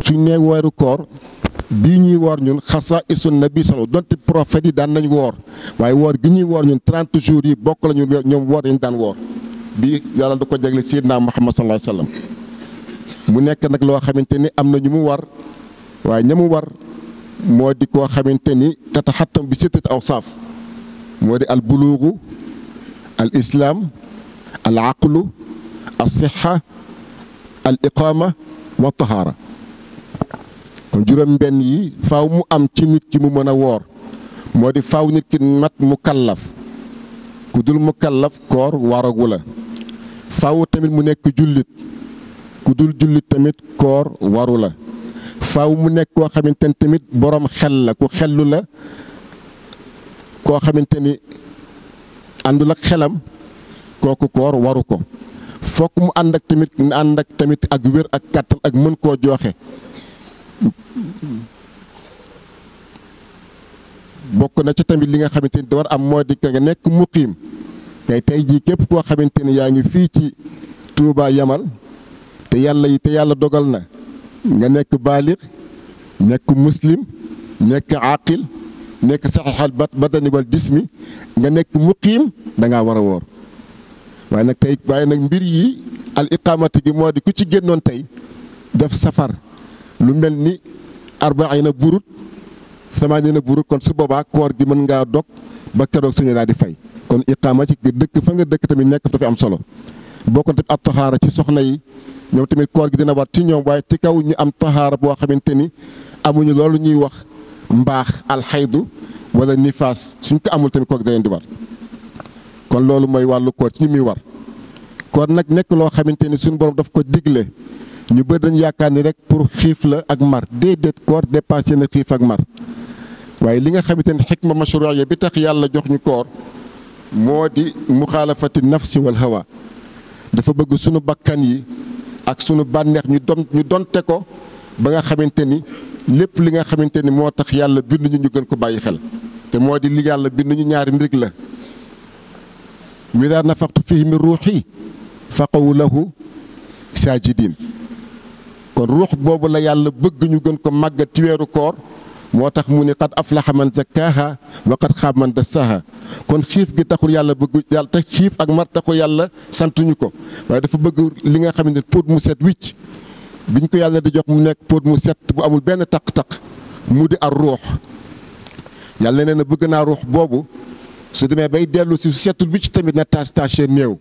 suñ nee weeru koor bii ñuy woor ñun xasa isun nabi salo donte prophète yi daan nañ woor waaye woor gi ñuy woor ñun 30 jours yi bokk lañu ñoom woor dañu daan woor bii yàlla da ko jagle Seydina Muhammad sallallahu alayhi wa sallam mu nekk nag loo xamante ni am na ñu mu war waaye ña mu war moo di koo xamante ni tataxattam bi sittati awsaaf moo di al buluugu al islaam al aqlu al sixa al iqaama wa tahaara kon juróom benn yi faaw mu am ci nit ki mu mën a woor moo di faaw nit ki mat mu kallaf ku dul mu kallaf koor waragu la faaw tamit mu nekk jullit ku dul jullit tamit koor waru la faaw mu nekk koo xamante ni tamit boroom xel la ku xellu la koo xamante ni àndul ak xelam kooku koor waru ko fokk mu ànd ak tamit ak wér ak kàttan ak mën koo joxe bokk na ci tamit li nga xamante ni da war am moo di nga nekk muqiim tey jii képp koo xamante ni yaa ngi fii ci Touba Yamal te yàlla dogal na nga nekk baalix nekk muslim nekk aqil nekk saxiixal badani wal jismi nga nekk muqiim da ngaa war a woor waaye nag mbir yi al iqaamati gi moo di ku ci génnoon tey def safar lu mel ni arbaina burut samaanina burut kon su boobaa koor gi mën ngaa dog ba keroog suñu daal di fay kon iqaama ci dëkk fa nga dëkk tamit nekk dafa am solo bokk na tamit ab taxaara ci soxna yi ñoom tamit koor gi dina war ci ñoom waaye ci kaw ñu am taxaara boo xamante ni amuñu loolu ñuy wax mbaax alxaydu wala nifaas suñ ko amul tamit koor gi da leen di war kon loolu mooy wàllu koor ci ñu muy war koor nag nekk loo xamante ni suñu borom daf ko digle ñu bëri dañu yaakaar ni rek pour xiif la ak mar déedéet koor dépassé na xiif ak mar waaye li nga xamante ni xikma mashruuya bi tax yàlla jox ñu koor moo di muxaalafati nafsi wal hawa dafa bëgg sunu bakkan yi ak sunu bànneex ñu donte ko ba nga xamante ni lépp li nga xamante ni moo tax yàlla bind ñu gën ko bàyyi xel te moo di li yàlla bind ñu ñaari mbir la widaa nafaxtu fihi min ruuxi faqawu lahu saajidiin kon ruux boobu la yàlla bëgg ñu gën ko màggat ci weeru koor moo tax mu ne qad aflaxa man zakkaaha wa qad xaaba man dassaaha kon xiif gi taxul yàlla bëgg yàlla te xiif ak mar taxul yàlla santuñu ko waaye dafa bëgg li nga xamante ne póot mu set wicc biñ ko yàlla di jox mu nekk póot mu set bu amul benn taq-taq mu di ar ruux yàlla nee na bëgg naa ruux boobu su demee bay dellu si su setul wicc tamit na tache néew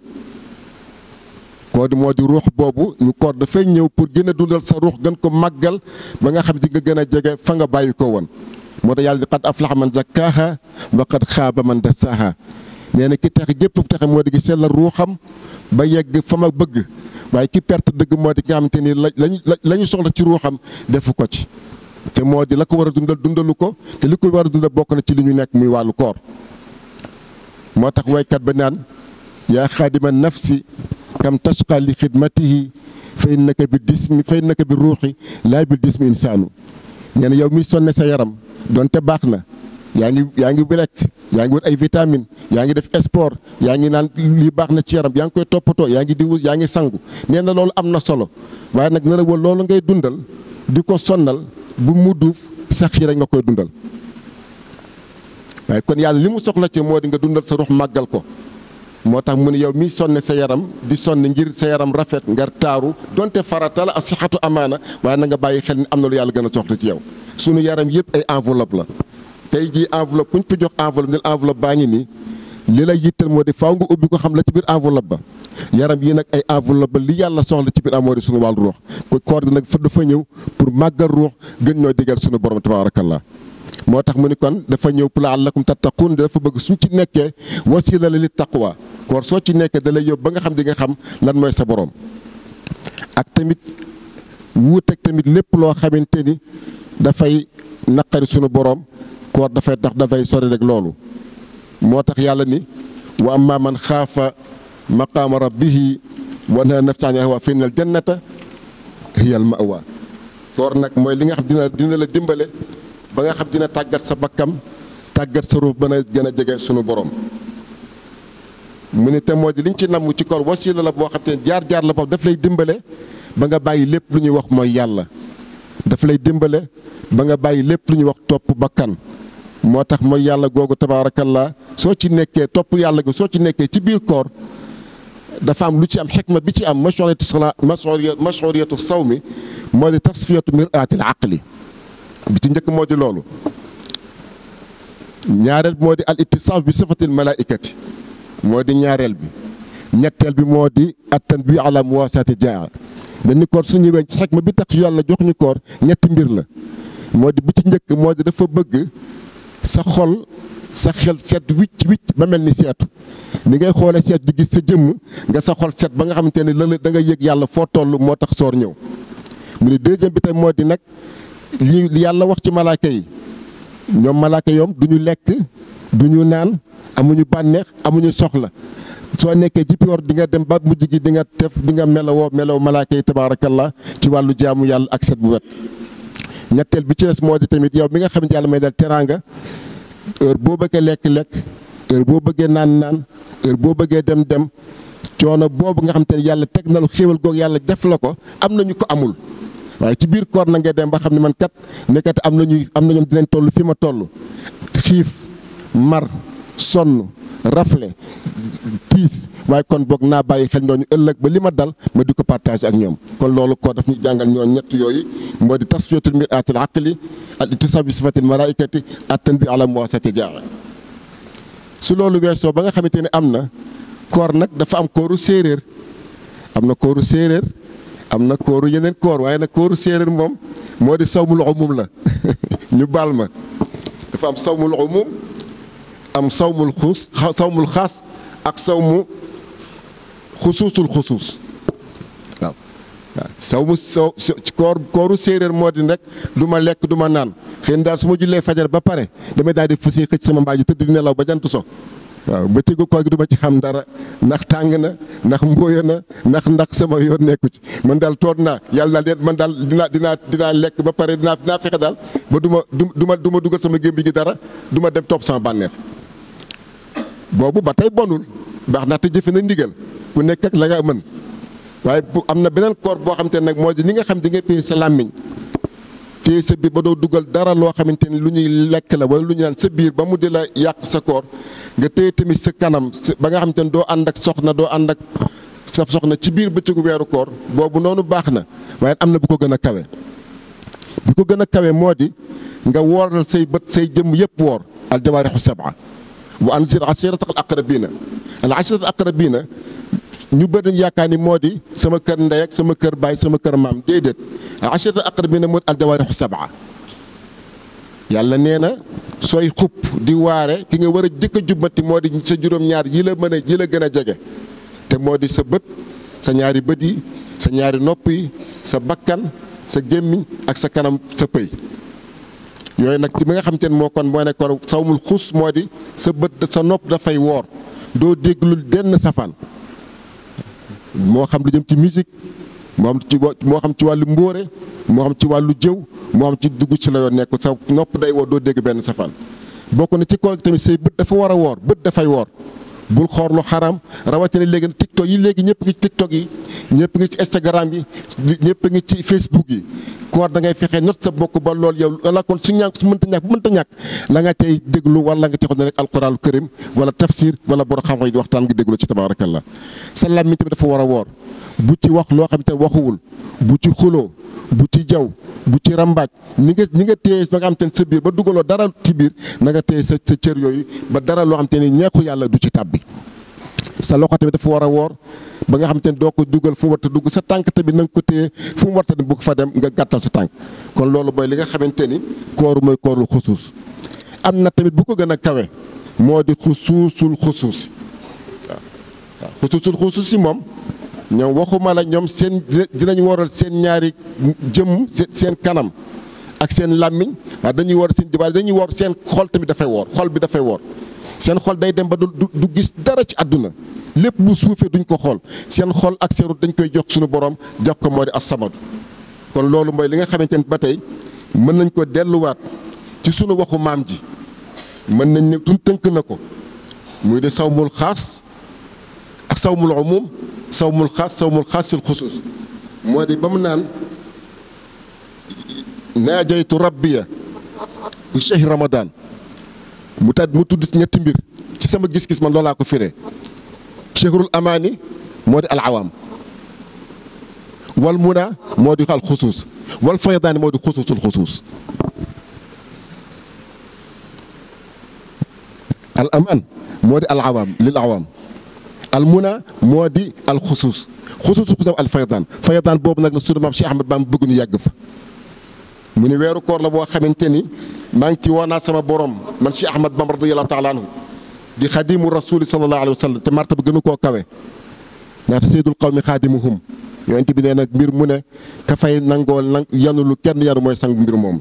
koo di moo di ruux boobu yu koor dafay ñëw pour gën a dundal sa ruux gën ko màggal ba nga xam di nga gën a jege fa nga bàyyi ko woon moo tax yàlla di qad aflaxa man zakkaaha wa qad xaaba man dassaaha nee na ki tax gépp taxe moo di gi sellal ruuxam ba yegg fa ma bëgg waaye ki perte dëgg moo di nga xamante ni la ñu soxla ci ruuxam defu ko ci te moo di la ko war a dundal dundalu ko te li ko war a dundal bokk na ci li ñu nekk muy wàllu koor moo tax waykat ba naan yaa xaadima nafsi kam tashqa li xidmatihi fa innaka bi ruuxi laa bil jismi insaanu nee na yow mi sonne sa yaram donte baax na yaa ngi lekk yaa ngi wut ay vitamine yaa ngi def sport yaa ngi naan lii baax na ci yaram yaa ngi koy toppatoo yaa ngi diwu yaa ngi sangu nee na loolu am na solo waaye nag ne la woon loolu ngay dundal di ko sonnal bu mu duuf sax yi rek nga koy dundal waaye kon yàlla li mu soxla ci moo di nga dundal sa ruux màggal ko moo tax mu ne yow mi sonne sa yaram di sonn ngir sa yaram rafet ngar taaru donte farata la asixatu amaana waaye na nga bàyyi xel ni am na lu yàlla gën a soxla ci yow sunu yaram yëpp ay enveloppe la tey jii enveloppe ku ñu fi jox enveloppe nil enveloppe baa ngi nii li lay yittal moo di faaw nga ubbi ko xam la ci biir enveloppe ba yaram yi nag ay enveloppe ba li yàlla soxla ci biir moo di sunu wàllu ruux ko koor gi nag fa dafa ñëw pour màggal ruux gën ñoo digal sunu borom tabaarakallah moo tax mu ni kon dafa ñëw pour la'allakum tattaquun dafa bëgg suñ ci nekkee wasila la li taqwa koor soo ci nekkee da lay yóbbu ba nga xam di nga xam lan mooy sa borom ak tamit wuuteeg tamit lépp loo xamante ni dafay naqari sunu borom koor dafay tax dafay sori rek loolu moo tax yàlla ni wa amma man xaafa maqaama rabbihi wa nahaa nafsa anil hawaa fa innal jannata hiya al ma'wa koor nag mooy li nga xam dina la dimbale ba nga xam dina tàggat sa bakkam tàggat sa ruux ba na gën a jege sunu borom mu ne te moo di liñ ci namm ci koor wasila la boo xam te ne jaar-jaar la boobu daf lay dimbale ba nga bàyyi lépp lu ñuy wax mooy yàlla daf lay dimbale ba nga bàyyi lépp lu ñuy wax topp bakkan moo tax mooy yàlla googu tabaarakallah soo ci nekkee topp yàlla go soo ci nekkee ci biir koor dafa am lu ci am xikma bi ci am mashruuriyatu sawmi moo di tasfiyatu miraatil aqli bi ci njëkk moo di loolu ñaareel moo di al ittisaaf bi sifatil malaaikati moo di ñaareel bi ñetteel bi moo di at-tanbiih ala muwaasaati jaa dañu koor su ñëwee ci xikma bi tax yàlla jox ñu koor ñetti mbir la moo di bu ci njëkk moo di dafa bëgg sa xol sa xel set wicc wicc ba mel ni seetu ni ngay xoolee seetu di gis sa jëmm nga sa xol set ba nga xamante ne la da nga yëg yàlla foo toll moo tax soor ñëw mu ne deuxième bi tey moo di nag li yàlla wax ci malaaka yi ñoom malaaka yoom du ñu lekk du ñu naan amuñu bànneex amuñu soxla soo nekkee ci pior di nga dem ba mujj gi di nga def di nga melowoo melow malaaka yi tabaarakallah ci wàllu jaamu yàlla ak set bu wet ñetteel bi ci des moo di tamit yow mi nga xamante yàlla may dal teraanga heure boo bëggee lekk-lekk heure boo bëggee naan heure boo bëggee dem coono boobu nga xamante ne yàlla teg na lu xéewal googu yàlla def la ko am na ñu ko amul waaye ci biir koor na ngay dem ba xam ne man kat nekkat am na ñoom dinañ toll fi ma toll xiif mar sonn rafle tiis waaye kon boog naa bàyyi xel ñooñu ëllëg ba li ma dal ma di ko partage ak ñoom kon loolu koor daf ñu jàngal ñoom ñett yooyu moo di tasfiyatul miraatil aqli al ittisaaf bi sifatil malaaikati at-tanbiih ala muwaasaati jaa su loolu weesoo ba nga xamante ne am na koor nag dafa am kooru séeréer am na kooru séeréer am na kooru yeneen koor waaye nag kooru séeréer moom moo di sawmul umum la ñu baal ma dafa am sawmul umum am sawmul xaas ak sawmu xusuusul xusuus waaw kooru séeréer moo di rek du ma lekk du ma naan xëy na daal su ma jullee fajar ba pare damay daal di fas xëcc sama mbaa ji tëdd di nelaw ba jant so waaw ba tegu koor gi du ma ci xam dara ndax tàng na ndax mbóoya na ndax sama yoon nekku ci man daal toog naa yàlla daal man daal dinaa lekk ba pare dinaa fexe daal ba du ma dugal sama gémmiñ gi dara du ma dem topp sama bànneex boobu ba tey bonul baax na te jëfe na ndigal ku nekk ak la nga mën waaye am na beneen koor boo xamante ne nag moo di ni nga xam di nga téye sa làmmiñ téye sa biir ba doo dugal dara loo xamante ni lu ñuy lekk la wala lu ñu naan sa biir ba mu di la yàq sa koor nga téye tamit sa kanam ba nga xamante ne doo ànd ak soxna doo ànd ak sa soxna ci biir bëccëgu weeru koor boobu noonu baax na waaye am na bu ko gën a kawe bu ko gën a kawe moo di nga wooral say bët say jëmm yëpp woor al jawaarixu sab'a wa anzir ashiratak al aqrabina al ashiratak al aqrabina ñu bëri nañu yaakaar ni moo di sama kër ndey ak sama kër baay sama kër maam déedéet al ashiratak al aqrabina moo di al jawaarixu sab'a yàlla nee na sooy xupp di waare ki nga war a jëkk a jubbanti moo di sa juróom-ñaar yi la gën a jege te moo di sa bët sa ñaari bët yi sa ñaari nopp yi sa bakkan sa gémmiñ ak sa kanam sa pëy yooyu nag bi nga xamante ne moo nekkoon sawmul xus moo di sa bët sa nopp dafay woor doo déglul denn safaan moo xam lu jëm ci musique moo xam ci wàllu mbóore moo xam ci wàllu jëw moo xam ci dugg ci la yoon nekk sa nopp day woor doo dégg benn safaan bokk na ci koor tamit say bët dafa war a woor bët dafay woor bul xoor lu xaram rawatina léegi TikTok yi léegi ñëpp ngi ci TikTok yi ñëpp ngi ci Instagram yi ñëpp ngi ci Facebook yi koor da ngay fexe not sa bokk ba loolu yow la kon su mënta ñàkk la nga tey déglu wala nga ci xool ne rek alquranul karim wala tafsir wala borom xam-xam yi di waxtaan nga déglu ci tabaarakallah sa làmmiñ tamit dafa war a woor bu ci wax loo xam te waxuwul bu ci xuloo bu ci jaw bu ci rambaaj ni nga téye ba nga xam te ne sa biir ba dugaloo dara ci biir na nga téye sa cër yooyu ba dara loo xam te ne neexul yàlla du ci tàbbi sa loxo tamit dafa war a woor ba nga xam te ne doo ko dugal fu mu war a dugg sa tànk tamit na nga ko téye fu mu war a dem bu ko fa dem nga gàttal sa tànk kon loolu mooy li nga xamante ni kooru mooy koorul xusuus am na tamit bu ko gën a kawe moo di xusuusul xusuus waaw xusuusul xusuus si moom ñoom waxuma la ñoom seen dinañ wooral seen ñaari jëmm seen kanam ak seen làmmiñ waaye dañuy woor seen dibaay dañuy woor seen xol tamit dafay woor xol bi dafay woor seen xol day dem ba du gis dara ci àdduna lépp lu suufee duñ ko xool seen xol ak seen rut dañ koy jox suñu borom jox ko moo di as-samadu kon loolu mooy li nga xamante ne ba tey mën nañ ko delluwaat ci sunu waxu maam ji mën nañ ne tuñ tënk na ko muy de sawmul xaas ak sawmul umum sawmul xaasil xusuus moo di ba mu naan naajaytu rabbiya bi shahri ramadan mu tudd ñetti mbir ci sama gis-gis man loolaa ko firee shahrul amaani moo di al awaam wal muna moo di al xusuus wal faydaani moo di xusuusul xusuus al amaan moo di al awaam lil awaam al muna moo di al xusuus xusuusu al faydaan boobu nag la sunu maam Cheikh Ahmad Bamba bëgg ñu yàgg fa mu ni weeru koor la boo xamante ni maa ngi ci woonaa sama borom man Cheikh Ahmad Bamba radiyallahu taala anhu di xadimu rasuli sallallahu alayhi wa sallam te martaba gënu koo kawe naata seydul qawmi xaadimuhum yonent bi nee nag mbir mu ne ka fay nangoo yanu lu kenn yaru mooy sang mbir moom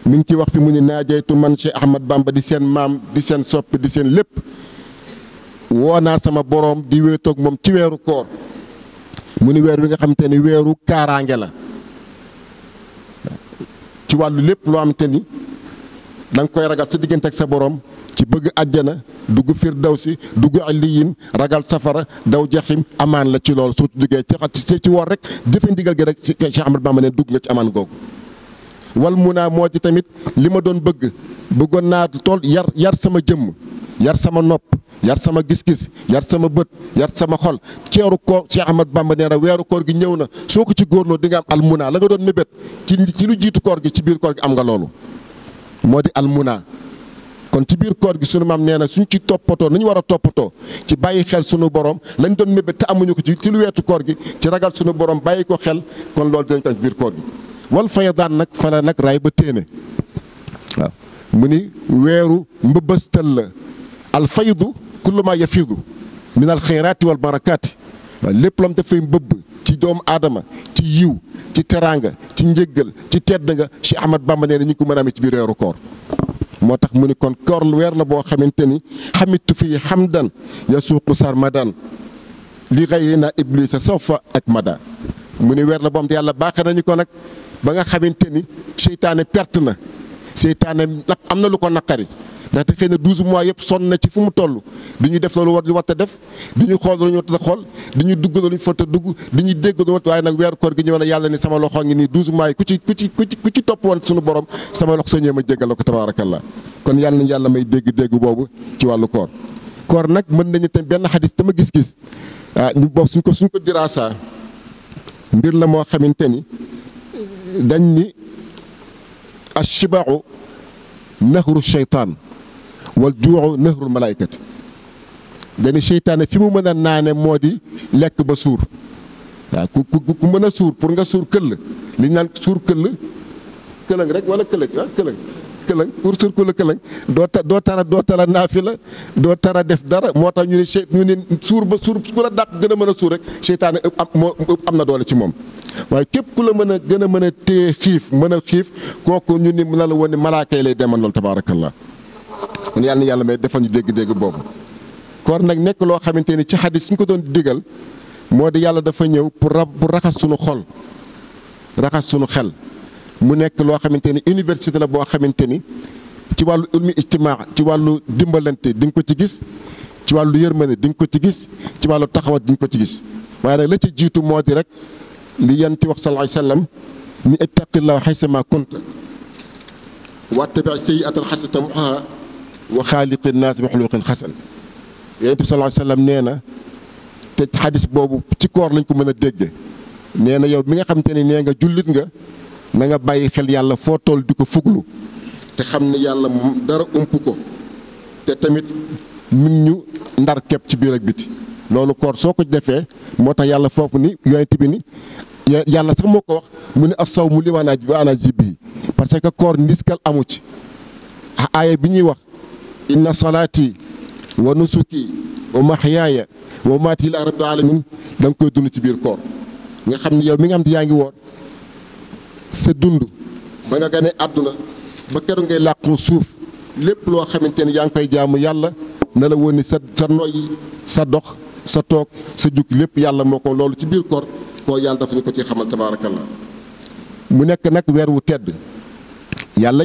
mi ngi ci wax fi mu ni naajaytu man Cheikh Ahmad Bamba di seen maam di seen soppi di seen lépp woonaa sama borom di wéetoog moom ci weeru koor mu ni weer wi nga xamante ni weeru kaaraange la ci wàllu lépp loo xamante ni da nga koy ragal sa diggante ak sa borom ci bëgg àjjana dugg firdawsi dugg alliyin ragal safara daw jaxim amaan la ci loolu soo duggee ci woor rek jëfe ndigal gi rek ci Cheikh Ahmad Bamba ne dugg nga ci amaan googu wal mu naa moo ci tamit li ma doon bëggoon naa tool yar sama jëmm yar sama nopp yar sama gis-gis yar sama bët yar sama xol ceeru koor Cheikh Ahmad Bamba nee na weeru koor gi ñëw na soo ko ci góorloo di nga am almuna la nga doon mébét ci lu jiitu koor gi ci biir koor gi am nga loolu moo di almuna kon ci biir koor gi sunu maam nee na suñ ci toppatoo nañu war a toppatoo ci bàyyi xel sunu borom lañ doon mébét te amuñu ko ci lu weetu koor gi ci ragal sunu borom bàyyi ko xel kon loolu dinañ ko ci biir koor gi wal fayadaan nag fala nag raay ba téene waaw mu ni weeru mbëbëstal la alfaydu kullu ma yafiidu min alxayraati wal barakaati waaw lépp lam dafay mbëbb ci doomu aadama ci yiw ci teraanga ci njëggal ci tedd nga Cheikh Ahmad Bamba nee na ñu ngi ko mën a amee ci biir weeru koor moo tax mu ni kon koor weer la boo xamante ni xamitu fii hamdan yasuuqu sarmadan li gayrina iblisa sawfa ak mada mu ni weer la boo xam te yàlla baaxee nañu ko nag ba nga xamante ni seytaane perte na seytaane am na lu ko naqari ndaxte xëy na 12 mois yëpp sonn na ci fu mu toll di ñu def loolu lu war a def di ñu xool lu ñu war a xool di ñu dugg lu ñu fa dugg di ñu dégg lu waaye nag weeru koor gi ñëw na yàlla ni sama loxo ngi nii 12 mois yi ku ci topp woon suñu borom sama loxo soo ñëwee ma jéggal la ko tabaarakallah kon yàlla nañu yàlla may dégg-dégg boobu ci wàllu koor. koor nag mën nañu tam benn xadis dama gis-gis ñu boobu suñ ko diraasa mbir la moo xamante ni dañ ni ashibau nahru shaytaan wal juuxu nëhrul malaaykat dañu seytaane fi mu mën a naane moo di lekk ba suur waaw ku mën a suur pour nga suur këll li ñu naan suur këlëng rek wala këlëng pour suur këlëng doo tara naafi la doo tara def dara moo tax ñu ne suur ba suur ku la dàq gën a mën a suur rek seytaane am na doole ci moom waaye képp ku la mën a gën a mën a téye xiif mën a xiif kooku ñu ni la woon ni malaaka yi lay demal loolu tabaarakallah kon yàlla na yàlla may defal ñu dégg-dégg boobu koor nag nekk loo xamante ni ci xadis suñ ko doon digal moo di yàlla dafa ñëw pour raxas suñu xol raxas suñu xel mu nekk loo xamante ni université la boo xamante ni ci wàllu ilmi ijtimaa ci wàllu dimbalante di nga ko ci gis ci wàllu yërmande di nga ko ci gis ci wàllu taxawat di nga ko ci gis waaye nag la ci jiitu moo di rek li yanti wax sallallahu alayhi wa sallam ni ittaqillah haysama kunta wattabi sayyi'atal hasanata muhha wa xaaliqi naas bi xuluqin xasan yonent bi sallallahu alayhi wa sallam nee na te xadis boobu ci koor lañ ko mën a dégg nee na yow mi nga xamante ne nee nga jullit nga na nga bàyyi xel yàlla foo toll di ko fuglu te xam ne yàlla dara ump ko te tamit mi ngi ñu ndar képp ci biir ak biti loolu koor soo ko defee moo tax yàlla foofu ni yonent bi ni yàlla sax moo ko wax mu ne as-sawmu li wa ana zibi parce que koor ndiskal amu ci aaya bi ñuy wax inna salaati wa nusuki wa mahyaaya wa mamaati lillahi rabbil alamin da nga koy dund ci biir koor nga xam ne yow mi nga xam ne yaa ngi woor sa dund ba nga gane àdduna ba keroog ngay làqu suuf lépp loo xamante ni yaa ngi koy jaamu yàlla na la woon ni sa noyyi sa dox sa toog sa jug lépp yàlla moo ko loolu ci biir koor koo yàlla dafa ñu ko ci xamal tabaarakallah mu nekk nag weer wu tedd yàlla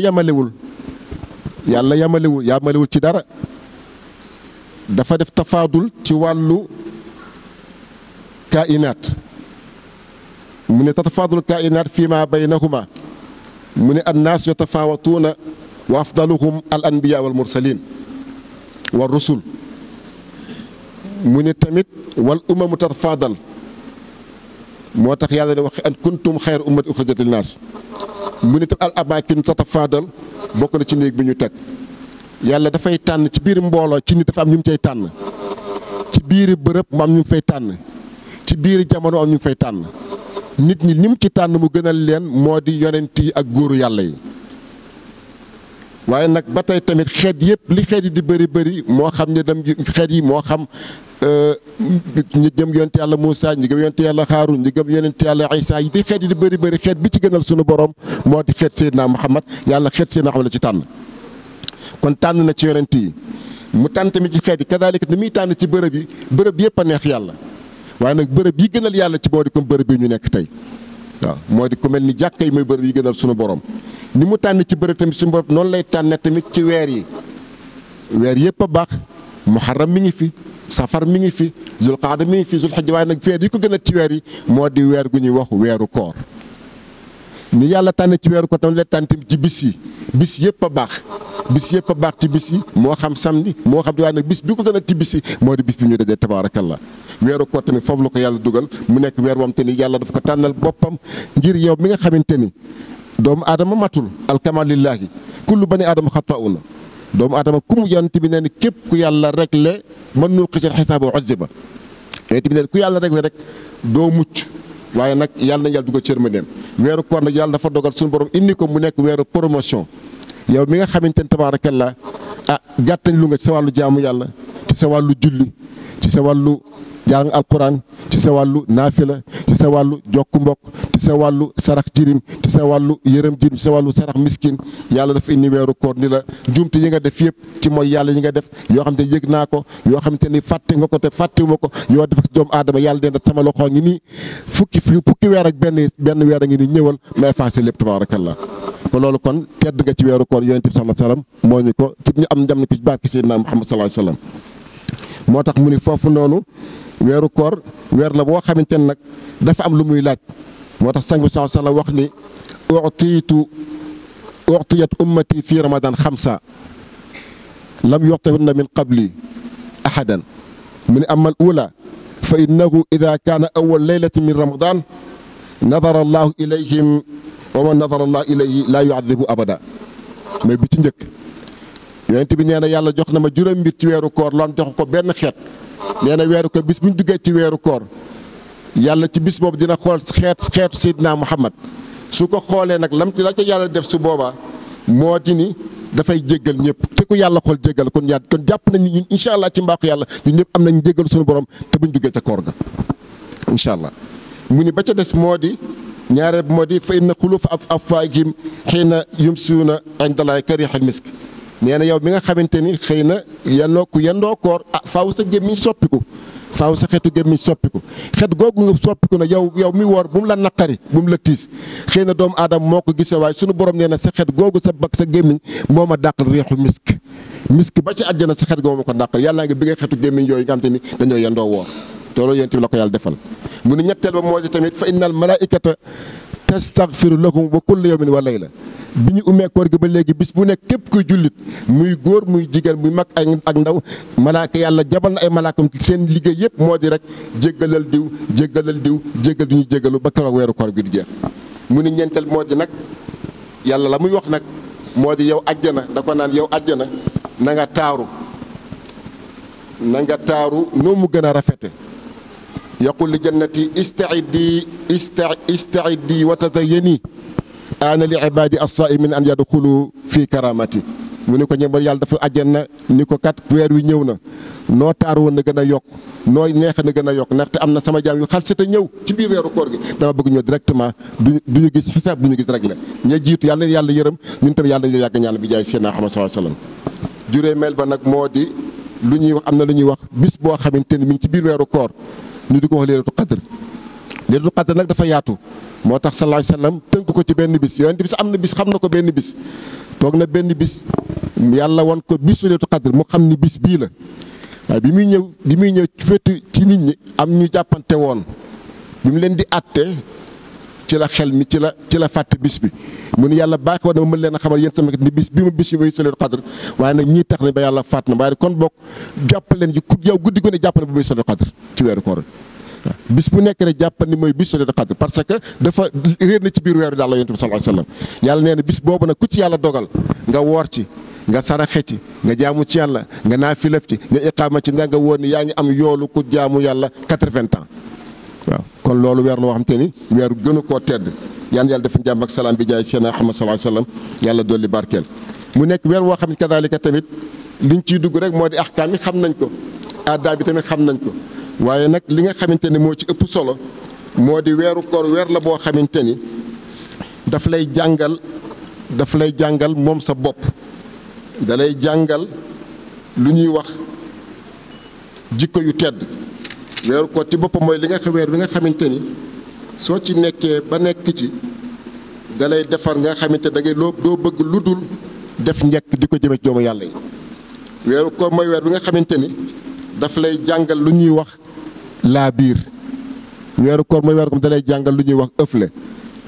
yamalewul ci dara dafa def tafaadul ci wàllu kainaat mu ne tafaadul kainaat fii ma baynahuma mu ne annaas yatafaawatuuna wa afdaluhum al anbiya wal mursalin wa rusul mu ne tamit wal umamu tatafaadal moo tax yàlla ne wax an kuntum xayra ummati uxrijat linnaas mu ne tam al amaakinu tatafaadal bokk na ci néeg bi ñu teg yàlla dafay tànn ci biir mbooloo ci nit dafa am ñu mu cay tànn ci biir bërëb mu am ñu mu fay tànn ci biir jamono am ñu mu fay tànn nit ñi ni mu ci tànn mu gënal leen moo di yonent yi ak góoru yàlla yi waaye nag ba tey tamit xeet yëpp li xeet yi di bëri bëri moo xam ne dem xeet yi moo xam ñi gëm yonent yàlla Moussa ñi gëm yonent yàlla Haarun ñi gëm yonent yàlla Isa yi di xeet yi di bëri bëri xeet bi ci gënal sunu borom moo di xeet Seydina Muhammad yàlla xeet Seydina Muhammad la ci tànn kon tànn na ci yonent yi mu tànn tamit ci xeet yi kadaalika ni muy tànn ci bërëb yëpp a neex yàlla waaye nag bërëb yi gënal yàlla ci moo di comme bërëb yi ñu nekk tey waaw moo di ku mel ni jàkka yi mooy bërëb yi gënal sunu borom ni mu tànn ci bërëb tamit suñu borom noonu lay tànne tamit ci weer yi weer yëpp a baax muharram mi ngi fi safar mi ngi fi zulqaada mi ngi fi zulxijja waaye nag weer yi ko gënal ci weer yi moo di weer gu ñuy wax weeru koor ni yàlla tànn ci weeru koor tamit lay tànn tamit ci bis yëpp a baax ci bis yi moo xam samedi moo xam di waaye nag bis bi ko gënal ci bis yi moo di bis bi ñu dajee tabaarakallah weeru koor tamit foofu la ko yàlla dugal mu nekk weer wam te ni yàlla dafa ko tànnal boppam ngir yow mi nga xamante ni doomu aadama matul alkamal lillaahi kullu bani aadama xatauna doomu aadama ku mu yonent bi nee ni képp ku yàlla réglé mën noo xëccal xisaaba uzziba yonent bi nee ku yàlla réglé rek doo mucc waaye nag yàlla na yàlla dugal cërmandeem weeru koor nag yàlla dafa dogal suñu borom indi ko mu nekk weeru promotion yow mi nga xamante ni tabaarakallah gàttañ lu nga ci sa wàllu jaamu yàlla ci sa wàllu julli ci sa wàllu jàng alquran ci sa wàllu naafila ci sa wàllu jokku mbokk ci sa wàllu sarax jirim ci sa wàllu yërëm jirim ci sa wàllu sarax miskin yàlla dafa indi weeru koor ni la njuumte yi nga def yëpp ci mooy yàlla yi nga def yoo xam te yëg naa ko yoo xam te ni fàtte nga ko te fàttewuma ko yoo def ak doomu aadama yàlla dina sama loxo ngi nii fukki weer ak benn weer a ngi ni ñëwal ma effacé lépp tabaarakallah ko loolu kon tedd nga ci weeru koor yonent bi sallallahu alayhi wasallam moo ñu ko ci ñu am ndam na ko ci barke Seydina Muhammad sallallahu alayhi wasallam moo tax mu ni foofu noonu weeru koor weer la boo xamante ne nag dafa am lu muy laaj moo tax sang bi sallallahu alayhi wasallam wax ni utiyat ummati fi ramadan xamsa lam yu'tahunna min qabli ahadan mu ni amma al ula fa innahu ida kaana awwal laylatin min ramadan nadara allahu ilayhim wa man nadara allahu ilayhi laa yu'adhibu abada mais bi ci njëkk yonent bi nee na yàlla jox na ma juróom mbir ci weeru koor loon jox ko benn xeet nee na weeru koor bis bu ñu duggee ci weeru koor yàlla ci bis boobu dina xool xeetu Seydina Muhammad su ko xoolee nag lam la ca yàlla def su boobaa moo di ni dafay jéggal ñëpp te ku yàlla xool jéggal kon jàpp nañu ñun incha allah ci mbaaxu yàlla ñun ñëpp am nañu jéggal suñu borom te buñ duggee ca koor ga incha allah mu ni ba ca des moo di ñaareel bi moo di fa inna xulufa afwaahihim xiina yumsuuna indallaahi kariihal misk nee na yow mi nga xamante ni xëy na yendoo koor faaw sa gémmiñ soppiku faaw sa xeetu gémmiñ soppiku xet googu nga soppiku na yow mi woor bu mu la naqari bu mu la tiis xëy na doomu aadama moo ko gisee waaye sunu borom nee na sa xet googu sa bak sa gémmiñ moo ma dàqal réexu misk ba ci àjjana sa xet googu ma ko dàqal yàlla nga bi nga xeetu gémmiñ yooyu nga xamante ni dañoo yendoo woor loolu yonent bi la ko yàlla defal mu ni ñetteel ba moo di tamit fa innal malaa'ikata tastaghfiru lahum wa kullu yawmin wa layla bi ñu umee koor gi ba léegi bis bu nekk képp kuy jullit muy góor muy jigéen muy mag ak ndaw malaaka yàlla jabal na ay malaakam seen liggéey yëpp moo di rek jéggalal diw jéggal di ñu jéggalu ba keroog weeru koor bi di jeex mu ni ñeenteel moo di nag yàlla la muy wax nag moo di yow àjjana da ko naan yow àjjana na nga taaru noo mu gën a rafete yaqul li jannati istaiddi wa tazayyani ana li ibadi as-saimin an yadxulu fi karamati mu ni ko ñëmbal yàlla dafa àjjana ni ko kat weer wi ñëw na noo taar woon na gën a yokk noo neex na gën a yokk ndaxte am na sama jaam yu xal si te ñëw ci biir weeru koor gi dama bëgg ñëw directement du ñu gis xisaab du ñu gis rek la ña jiitu yàlla yàlla yërëm ñun tamit yàlla nañu yàgg ñaan bi jaay Seydina Muhammad sallallahu alayhi wasallam juróomeel ba nag moo di lu ñuy wax am na lu ñuy wax bis boo xamante ni mi ngi ci biir weeru koor ñu di ko wax leelatu qadr leelatu qadr nag dafa yaatu moo tax sallallahu alayhi wasallam tënk ko ci benn bis yonent bis am na bis xam na ko benn bis toog na benn bis yàlla won ko bisu leelatu qadr mu xam ni bis bii la waaye bi muy ñëw ci wetu ci nit ñi am ñu jàppante woon bi mu leen di àtte ci la xel mi ci la fàtte bis bi mu ne yàlla baaxoo na ma mën leen a xamal yéen sama ni bis bi ma bis yi laylatul qadr waaye nag ñii tax ne ba yàlla fàtt na waaye kon bokk jàpp leen yow guddi gu ne jàpp ne bu laylatul qadr ci weeru koor waaw bis bu nekk rek jàpp ni mooy bis laylatul qadr parce que dafa réer na ci biir weeru yàlla yonent bi sallallahu alayhi wasallam yàlla nee na bis boobu nag ku ci yàlla dogal nga woor ci nga saraxe ci nga jaamu ci yàlla nga naafilaf ci nga iqaama ci nga woon ni yaa ngi am yoolu ku jaamu yàlla 80 ans waaw kon loolu weer la woo xam te ni weeru gënu koo tedd yaan yàlla def jàmm ak salaam bi jaay Seydina Muhammad sallallahu alayhi wasallam yàlla dolli barkeel mu nekk weer woo xam ne kadaalika tamit liñ ciy dugg rek moo di ahkaam yi xam nañ ko aada bi tamit xam nañ ko waaye nag li nga xamante ni moo ci ëpp solo moo di weeru koor weer la boo xamante ni daf lay jàngal moom sa bopp da lay jàngal lu ñuy wax jikko yu tedd weeru koor ci boppam mooy li nga weer bi nga xamante ni soo ci nekkee ba nekk ci da lay defar nga xamante da ngay doo bëgg lu dul def njëkk di ko jëme ci doomu yàlla yi weeru koor mooy weer bi nga xamante ni daf lay jàngal lu ñuy wax laa biir weeru koor mooy weer ko da lay jàngal lu ñuy wax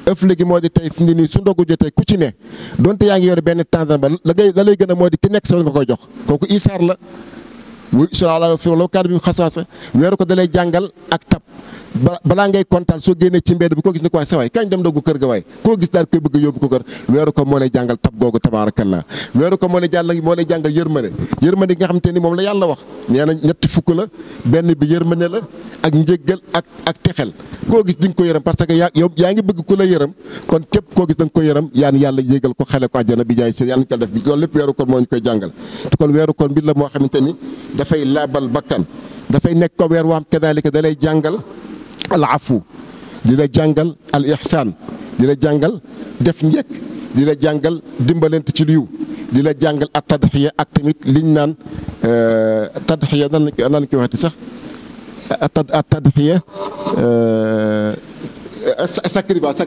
ëfle gi moo di tey fi mu ne nii su ndogu jotee ku ci ne donte yaa ngi yore benn tàndarma ba la lay gën a moo di ki nekk sa nga koy jox kooku isaar la wuy sala fi law kaana bi xasaasa weeru ko da lay jàngal ak tab balaa ngay kontaan soo génnee ci mbedd bi koo gis ne ko waay sa waay kañ dem ndogu kër ga waay koo gis daal koy bëgg yóbbu ko kër weeru ko moo lay jàngal tab googu tabaarakallah weeru ko moo lay jàngal yërmande gi nga xamante ni moom la yàlla wax nee na ñetti fukk la benn bi yërmande la ak njéggal ak texel koo gis di nga ko yërëm parce que yaa ngi bëgg ku la yërëm kon képp koo gis da nga ko yërëm yaan yàlla yégal ko xale ko àjjana bi jaay seen yàlla ñu ko def bi loolu lépp weeru koor moo ñu koy jàngal te kon weeru koor mbir la moo xamante ni dafay laabal bakkan dafay nekk ko weer waam kadaalika da lay jàngal al afu di la jàngal al ihsaan di la jàngal def njëkk di la jàngal dimbalante ci liw di la jàngal ak tadxiya ak tamit liñ naan tadxiya nan lañ koy waxati sax tadxiya sacrifice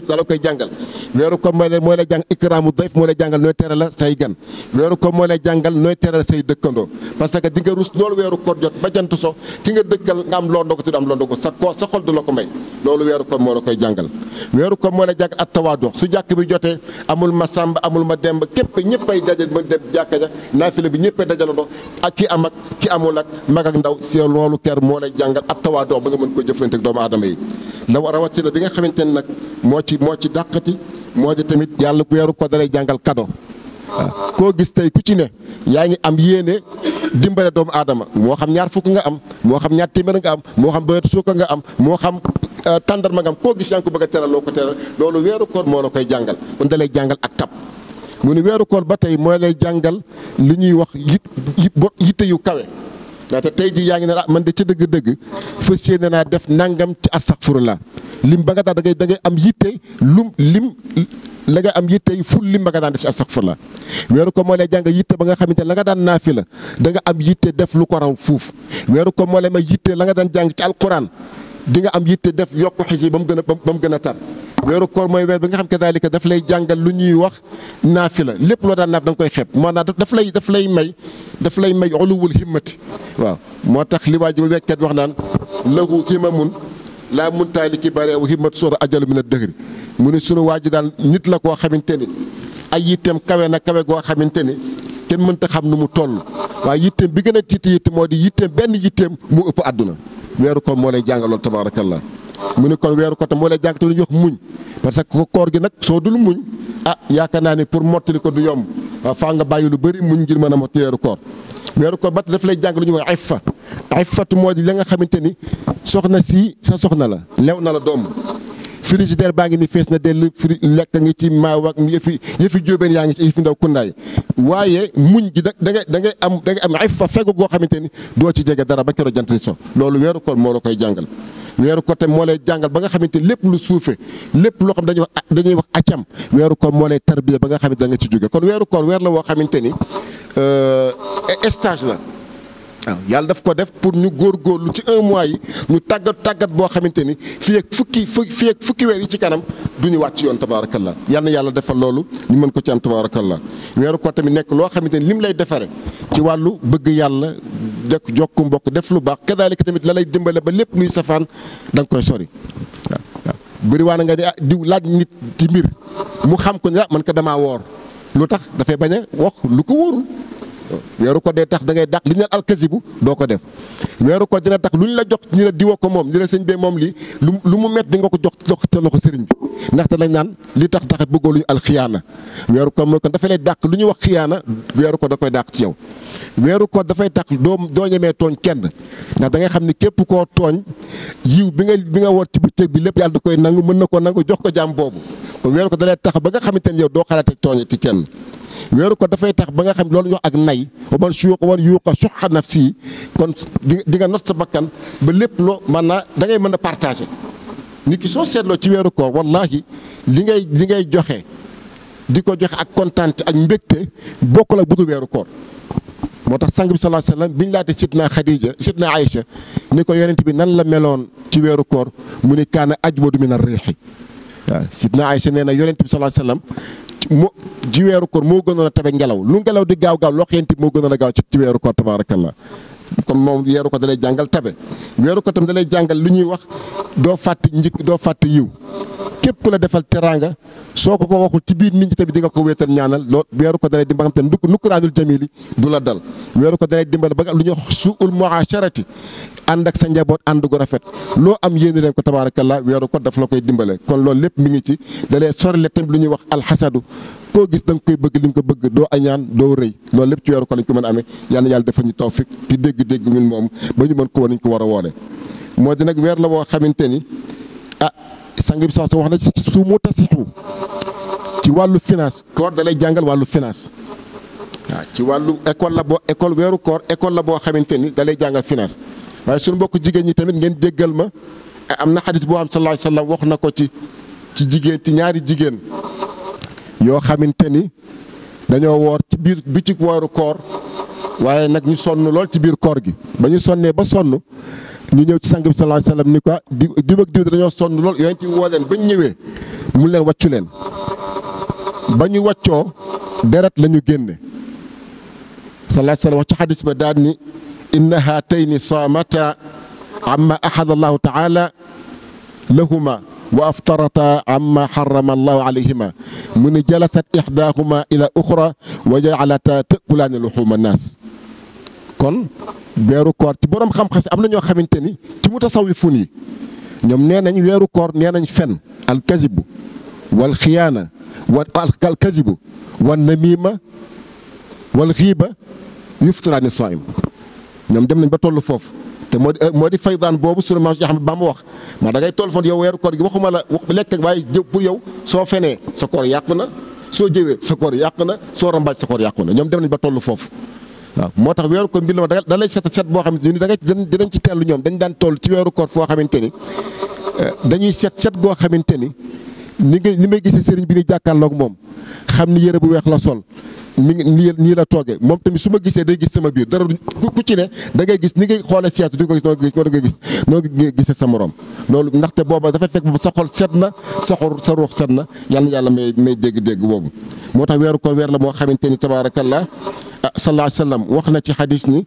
da la koy jàngal weeru koor mooy lay jàng ikraamu dayf moo lay jàngal nooy tere la say gan weeru koor moo lay jàngal nooy tere la say dëkkandoo parce que di nga rus loolu weeru koor jot ba jant so ki nga dëkkal nga am loo ndogu te du am loo ndogu sa xol du la ko may loolu weeru koor moo la koy jàngal weeru koor moo lay jàngal at tawaadu su jàkk bi jotee amul ma sàmba amul ma demb képp ñëppay daje mën dem jàkka ja naafila bi ñëppay dajalandoo ak ki am ak ki amul ak mag ak ndaw si loolu ker moo lay jàngal at tawaadu ba nga mën ko jëflante ak doomu aadama yi la rawatina bi nga xamante ne nag moo ci dàqati moo di tamit yàlla weeru ko dalay jàngal kado waaw koo gis tey ku ci ne yaa ngi am yéene dimbale doomu aadama moo xam ñaar fukk nga am moo xam ñaar téeméer nga am moo xam bëreetu suuka nga am moo xam tàndarma nga am koo gis yaa ngi ko bëgg a teral loo ko teral loolu weeru koor moo la koy jàngal kon dalay jàngal ak tab mu ne weeru koor ba tey mooy lay jàngal li ñuy wax yitte yu kawe ndaxte tey jii yaa ngi ne man de ca dëgg-dëgg fas yéene naa def nangam ci astaghfirullah lim ba nga daan da ngay am yitte la nga am yitte ful lim ba nga daan def ci astaghfirullah weeru ko moo lay jàngal yitte ba nga xamante ne la nga daan naafila da nga am yitte def lu ko raw fuuf weeru ko moo lay may yitte la nga daan jàng ci alquran di nga am yitte def yokku xis yi ba mu gën a tar weeru koor mooy weer bi nga xam ke daalika daf lay jàngal lu ñuy wax naafila lépp loo daan naaf da nga koy xeeb maanaam daf lay may uluwul himmati waaw moo tax li waa ji wekkat wax naan lahu himamun laa muntaali ki bare aw himmat sóora ajalu min ad-dëhri mu ne sunu waa ji daal nit la koo xamante ni ay yitteem kawe na kawe goo xamante ni kenn mënta xam nu mu toll waaye yitteem bi gën a tiiti yitte moo di yitteem benn yitteem mu ëpp àdduna weeru koor moo lay jàngalool tabaarakallah mu ne kon weeru koor tam moo lay jàng te lu ñuy wax muñ parce que koor gi nag soo dul muñ yaakaar naa ne pour mottali ko du yomb waaw faa nga bàyyi lu bëri muñ ngir mën a mottali weeru koor weeru koor ba daf lay jàng lu ñuy wax iffatu moo di la nga xamante ni soxna si sa soxna la lew na la doom frigidaire baa ngi ni fees na dell lekk ngi ci maaw ak yëfi jóobeen yaa ngi ci yëfi ndaw kundaay waaye muñ gi da ngay am iffa fegu goo xamante ni doo ci jege dara ba keroog jant ni so loolu weeru koor moo la koy jàngal weeru koor tam moo lay jàngal ba nga xamante ni lépp lu suufe lépp loo xam dañuy wax accam weeru koor moo lay tarbiya ba nga xamante da nga ci jóge kon weeru koor weer la woo xamante ni stage la waaw yàlla daf ko def pour ñu góorgóorlu ci un mois yi ñu tàggat boo xamante ni fii ak fukki weer yi ci kanam du ñu wàcc yoon tabaarakallah yal na yàlla defal loolu ñu mën ko ci am tabaarakallah weeru koor tamit nekk loo xamante ni lim lay defare ci wàllu bëgg yàlla dekk jokku mbokk def lu baax kadaalika tamit la lay dimbale ba lépp luy safaan da nga koy sori waaw bëri waa na nga di diw laaj nit ci mbir mu xam ko ne man ko damaa woor lu tax dafay bañ a wax lu ko wóorul. weeru ko dee tax da ngay dàq li ñu naan alkasibu doo ko def weeru ko dina tax lu ñu la jox ñu la diwa ko moom li la sëñ bee moom lii lu mu met di nga ko jox sa loxo sëriñ bi ndaxte nañ naan li tax bëggoo lu ñu alxiyaana weeru ko mooy kon dafay lay dàq lu ñuy wax xiyaana weeru ko da koy dàq ci yow. weeru ko dafay tax doo ñemee tooñ kenn ndax da ngay xam ni képp koo tooñ yiw bi nga woor ci bëccëg bi lépp yàlla da koy nangu mën na ko nangu jox ko jaam boobu kon weeru ko da lay tax ba nga xamante ni yow doo xalaate tooñ ci kenn. weeru ko dafay tax ba nga xam loolu ñu wax ak nay wan yuuqa suxa nafsi kon di nga not sa bakkan ba lépp loo maanaam da ngay mën a partagé nit ki soo seetloo ci weeru koor wallahi li ngay joxe di ko joxe ak kontaante ak mbégte bokkul ak budul weeru koor. moo tax sang bi sallallahu alayhi wasallam biñ laate Sidna Khadija Sidna Aïcha ni ko yonent bi nan la meloon ci weeru koor mu ni kaana ajwadu min ar-riixi waaw Sidna Aïcha nee na yonent bi sallallahu alayhi wasallam ci weeru koor moo gënoon a tabe ngelaw lu ngelaw di gaaw loxo yent moo gënoon a gaaw ci weeru koor tabaarakallah kon moom weeru ko dalay jàngal tabe weeru ko tam dalay jàngal lu ñuy wax doo fàtte njëkk doo fàtte yiw képp ku la defal teraanga soo ko waxul ci biir nit ñi tamit di nga ko wéetal ñaanal loolu weeru ko dalay dimbal xam te nukkuraanul jamili du la dal weeru ko dalay dimbal ba lu ñuy wax suul muasharati ànd ak sa njaboot ànd gu rafet loo am yéene leen ko tabaarakallah weeru ko daf la koy dimbale kon loolu lépp mi ngi ci dalay sorile tamit lu ñuy wax alxasadu koo gis da nga koy bëgg li nga ko bëgg doo añaan doo rëy loolu lépp ci weeru ko lañ ko mën a amee yàlla defal ñu tawfiq ci dégg-dégg ñun moom ba ñu mën ko woon ñu ko war a woone moo di nag weer la boo xamante ni sang bi sax wax na ci su mu tasixu ci wàllu finance koor da lay jàngal wàllu finance waaw ci wàllu école weeru koor école la boo xamante ni da lay jàngal finance waaye suñu mbokk jigéen ñi tamit ngeen jéggal ma am na xadis boo xam sallallahu alayhi wasallam wax na ko ci jigéen ci ñaari jigéen yoo xamante ni dañoo woor ci biir bi ci weeru koor waaye nag ñu sonn lool ci biir koor gi ba ñu sonnee ba sonn ñu ñëw ci sang bi sallallahu alayhi wasallam ni ko diw ak diw dañoo sonn lool yooyu ci woo leen ba ñu ñëwee mu leen wàccu leen ba ñu wàccoo deret la ñu génne sallallahu alayhi wasallam wax ci xadis ba daal ni inna haatayni saamata amma ahada allahu taala lahuma wa aftarata amma harrama allahu alayhima mu ni jalasat ixdaahuma ila uxra wa jaalata takulaani luxuma naas kon weeru koor ci borom xam-xam si am na ñoo xamante ni ci mutasawifun yi ñoom nee nañ weeru koor nee nañ fen alkazibu wal xiyaana wa alkazibu wal namima wal xiiba yuftiraani saim ñoom dem nañ ba toll foofu te moo di faydaan boobu sunu maam Cheikh Ahmad Bamba wax maa da ngay toll foon yow weeru koor gi waxuma la wax lekk waaye jëw pour yow soo fenee sa koor yàqu na soo jëwee sa koor yàqu na soo rambaaj sa koor yàqu na ñoom dem nañ ba toll foofu waaw moo tax weeru koor mbir la da lay set boo xamante ni dinañ ci tellu ñoom dañ daan toll ci weeru koor foo xamante ni dañuy set goo xamante ni ni may gisee sëriñ bi ni jàkkaarloog moom xam ni yére bu weex la sol mi ngi nii la toogee moom tamit su ma gisee day gis sama biir dara ku ci ne da ngay gis ni ngay xoolee seetu di ko gis noonu nga gisee sa morom loolu ndaxte booba dafay fekk boobu sa xol set na sa ruux set na yàlla may dégg-dégg boobu moo tax weeru koor weer la moo xamante ni tabaarakallah sallallahu alayhi wa sallam wax na ci xadis ni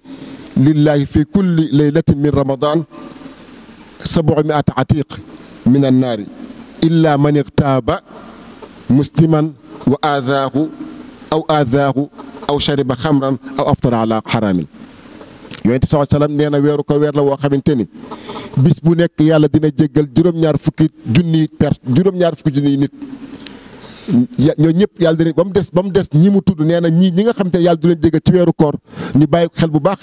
lillahi fi kulli laylatin min ramadan 700 atiq min annaari illa man iqtaaba musliman wa aadaahu aw shariba xamran aw aftara ala xaraamin yonent bi sallallahu alayhi wa sallam nee na weeru ko weer la woo xamante ni bis bu nekk yàlla dina jéggal juróom-ñaar fukki junniy nit ñoo ñëpp yàlla dina ba mu des ñi mu tudd nee na ñi nga xamante ne yàlla du leen jéggal ci weeru koor ñu bàyyi xel bu baax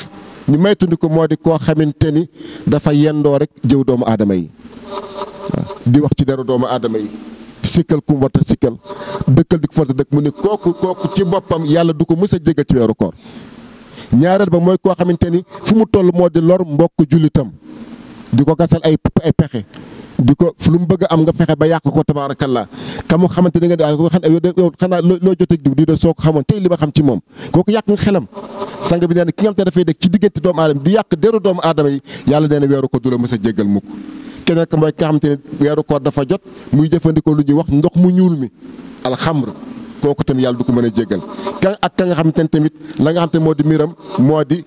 ñu maytundi ko moo di koo xamante ni dafa yendoo rek jëw doomu aadama yi di wax ci deru doomu aadama yi sikkal ku mu war a sikkal dëkkal di ko forte dëkk mu ne kooku ci boppam yàlla du ko mës a jéggal ci weeru koor ñaareel ba mooy koo xamante ni fu mu toll moo di lor mbokk jullitam di ko gasal ay pexe di ko lu mu bëgg am nga fexe ba yàq ko tabaarakallah ka mu xamante ni nga daal ko yow xanaa loo jotee diw di de soo ko xamoon tey li ma xam ci moom kooku yàq nga xelam sang bi nee na ki nga xam te dafay dëkk ci diggante doomu aadama di yàq deru doomu aadama yi yàlla nee na weeru ko du la mës a jéggal mukk keneen ka mooy ki nga xamante ne weeru koor dafa jot muy jëfandikoo lu ñuy wax ndox mu ñuul mi alxamr kooku tamit yàlla du ko mën a jéggal ka nga xamante ne tamit la nga xamante ne moo di miram moo di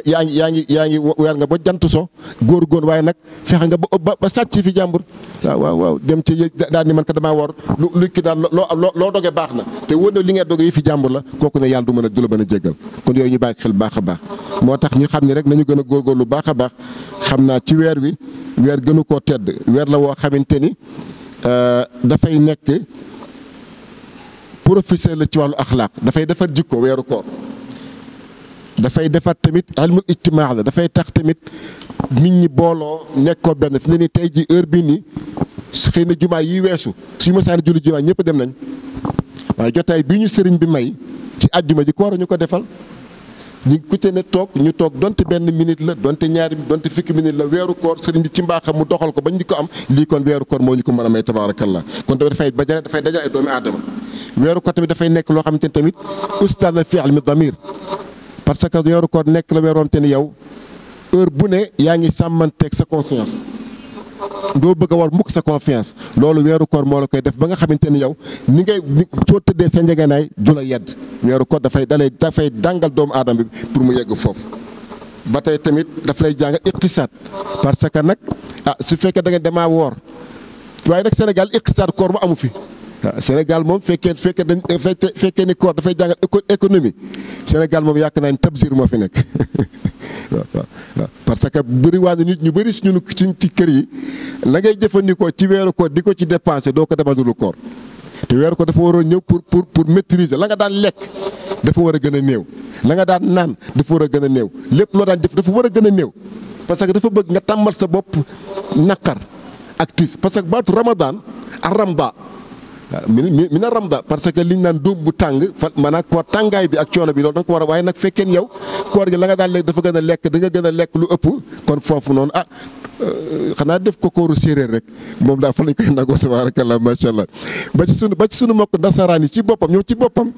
yaa ngi weer nga ba jant so góor waaye nag fexe nga ba sàcc fi jàmbur waaw dem ci daal ni man ka damaa woor lu ki daal loo doge baax na te wóor na li nga doge yi fi jàmbur la kooku ne yàlla du la mën a jéggal kon yooyu ñu bàyyi xel baax a baax moo tax ñu xam ne rek nañu gën a góorgóorlu baax a baax xam naa ci weer wi weer gënu koo tedd weer la woo xamante ni dafay nekk professeur la ci wàllu axlaaq dafay defar jikko weeru koor dafay defar tamit ilmul ijtimaa la dafay tax tamit nit ñi booloo nekkoo benn fi ne ni tey ji heure bi nii xëy na jumaa yi weesu suñu mësaan julli jumaa ñëpp dem nañ waaye jotaay bii ñu sëriñ bi may ci àjjuma ji koor ñu ko defal ñu ku te ne ñu toog donte benn minute la donte ñaari donte fukki minute la weeru koor sëriñ bi ci mbaaxam mu doxal ko bañ di ko am lii kon weeru koor moo ñu ko mën a may tabaarakallah kon dafay dajal ay doomi aadama weeru koor tamit dafay nekk loo xamante ne tamit ustaad la fi ilmi damir parce que weeru koor nekk la weeru te ni yow heure bu ne yaa ngi sàmmanteeg sa conscience doo bëgg a war mukk sa confiance loolu weeru koor moo la koy def ba nga xamante ni yow ni ngay soo tëddee sa njëgënaay du la yedd weeru koor dafay dàngal doomu aadama bi pour mu yegg foofu. ba tey tamit daf lay jàngal iqtisaad parce que nag su fekkee da nga demaa woor waaye nag Sénégal iqtisaad koor mu amu fi. Sénégal moom fekkee ni koor dafay jàngal économie Sénégal moom yaakaar naa ne tabzir moo fi nekk waaw parce que bëriwaane nit ñu bëri suñu ci kër yi la ngay jëfandikoo ci weeru koor di ko ci dépensé doo ko defandulu koor te weeru koor dafa waroon ñëw pour maîtriser la nga daan lekk dafa war a gën a néew la nga daan naan dafa war a gën a néew lépp loo daan def dafa war a gën a néew parce que dafa bëgg nga tàmmal sa bopp naqar ak tiis parce que baatu Ramadan ak Ramda mi na ramda parce que liñ naan dóom bu tàng maanaam koor tàngaay bi ak coono bi loolu da nga ko war a waaye nag fekkeen yow koor gi la nga daan lekk dafa gën a lekk da nga gën a lekk lu ëpp kon foofu noonu xanaa def ko kooru séeréer rek moom daal fa lañ koy nagoo tabaarakallah macha allah ba ci sunu mbokk nasaraan yi ci boppam ñoom ci boppam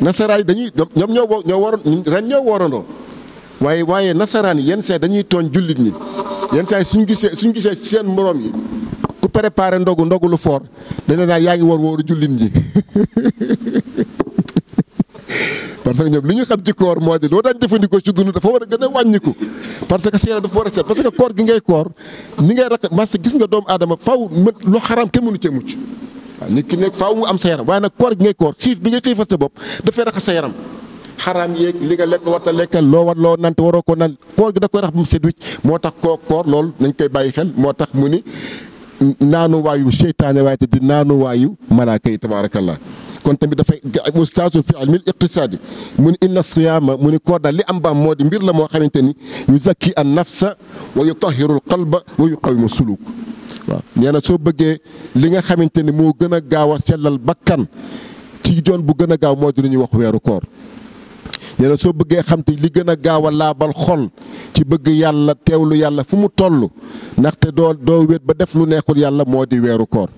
nasaraan yi dañuy ñoom ñoo waroon ren ñoo warandoo waaye nasaraan yi yenn saa dañuy tooñ jullit ñi yenn saa yi suñu gisee seen morom yi ku préparé ndogu lu foor dana naan yaa ngi wóoru jullit ñi parce que ñoom li ñu xam ci koor moo di loo daan jëfandikoo ci dund dafa war a gën a wàññiku parce que sa yaram dafa war a set parce que koor gi ngay koor ni ngay rakk parce que gis nga doomu aadama faaw lu xaraam kenn mënu cee mucc waaw nit ki nekk faaw mu am sa yaram waaye nag koor gi ngay koor xiif bi nga xiifal sa bopp dafay raxas sa yaram xaraam yeeg li nga lekk warta lekkal loo nante waroo ko nan koor gi da koy rax bu mu set wicc moo tax koor loolu nañ koy bàyyi xel moo tax mu ni naanu waayu seytaane waaye te di naanu waayu malaaka yi tabaarakallah kon tamit dafay ustaasu fi ilmil iqtisaadi mu ni inna siyaama mu ni koor daal li am baam moo di mbir la moo xamante ni yuzakki an nafsa wa yutahiru al qalba wa yuqawimu suluk waaw nee na soo bëggee li nga xamante ni moo gën a gaaw a sellal bakkan ci joon bu gën a gaaw moo di lu ñuy wax weeru koor nee na soo bëggee xam te li gën a gaaw a laabal xol ci bëgg yàlla teewlu yàlla fu mu toll ndaxte doo wéet ba def lu neexul yàlla moo di weeru koor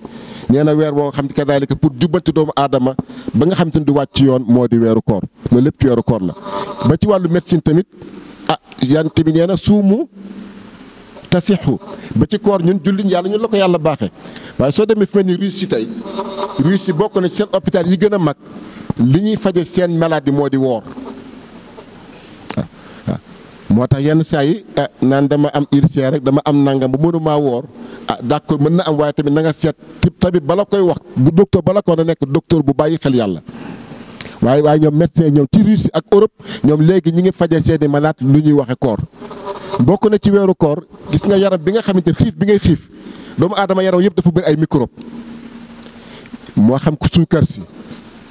nee na weer boo xam ne kadaalika pour jubbanti doomu aadama ba nga xam te ne du wàcc yoon moo di weeru koor loolu lépp ci weeru koor la. ba ci wàllu médecine tamit yan tamit nee na suumu tasixu ba ci koor ñun jullit yàlla ñun la ko yàlla baaxee waaye soo demee fi mel ni Russie tey Russie bokk na ci seen hôpital yi gën a mag li ñuy faje seen maladie moo di woor. moo tax yenn saa yi naan dama am ulcère rek dama am nangam bu mënumaa woor d'accord mën na am waaye tamit na nga seet tamit bala koy wax bu docteur bala ko na nekk docteur bu bàyyi xel yàlla waaye ñoom médecin ñoom ci Russie ak Europe ñoom léegi ñi ngi faje seeni malade lu ñuy waxe koor bokk na ci weeru koor gis nga yaram bi nga xamante xiif bi ngay xiif doomu aadama yaram yëpp dafa bëri ay microbe moo xam suukar si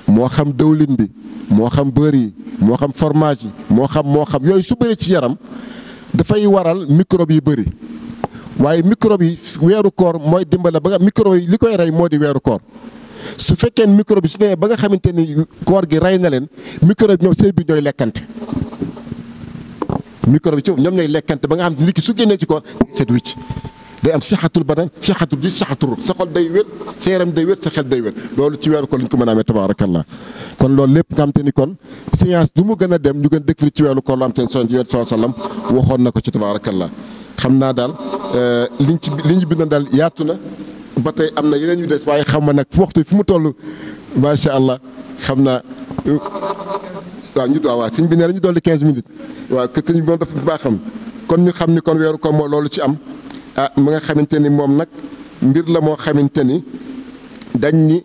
moo xam dëwlin bi moo xam beurre yi moo xam fromage yi moo xam yooyu su bëri ci yaram dafay waral microbe yi bëri waaye microbe yi weeru koor mooy dimbale ba nga microbe yi li koy rey moo di weeru koor su fekkee microbe yi su nee ba nga xamante ni koor gi rey na leen microbe ñoom seen biir ñooy lekkante microbe yi ci ñoom ñooy lekkante ba nga xam ne nit ki su génnee ci koor set wicc day am sixatul badan sixatul di sixatul sa xol day wér sa yaram day wér sa xel day wér loolu ci weeru koor lañ ko mën a amee tabaarakallah kon loolu lépp nga xam te ni kon science du mu gën a dem ñu gën dëkk fi ci weeru koor la am te son yonent sallam waxoon na ko ci tabaarakallah xam naa daal li ñu bindoon daal yaatu na ba tey am na yeneen yu des waaye xam ma nag waxtu fi mu toll macha allah xam naa waaw waaw sëñ bi nee na ñu dolli 15 minutes waaw que sëñ bi moom dafa baaxam kon ñu xam ni kon weeru koor moo loolu ci am mu nga xamante ni moom nag mbir la moo xamante ni dañ ni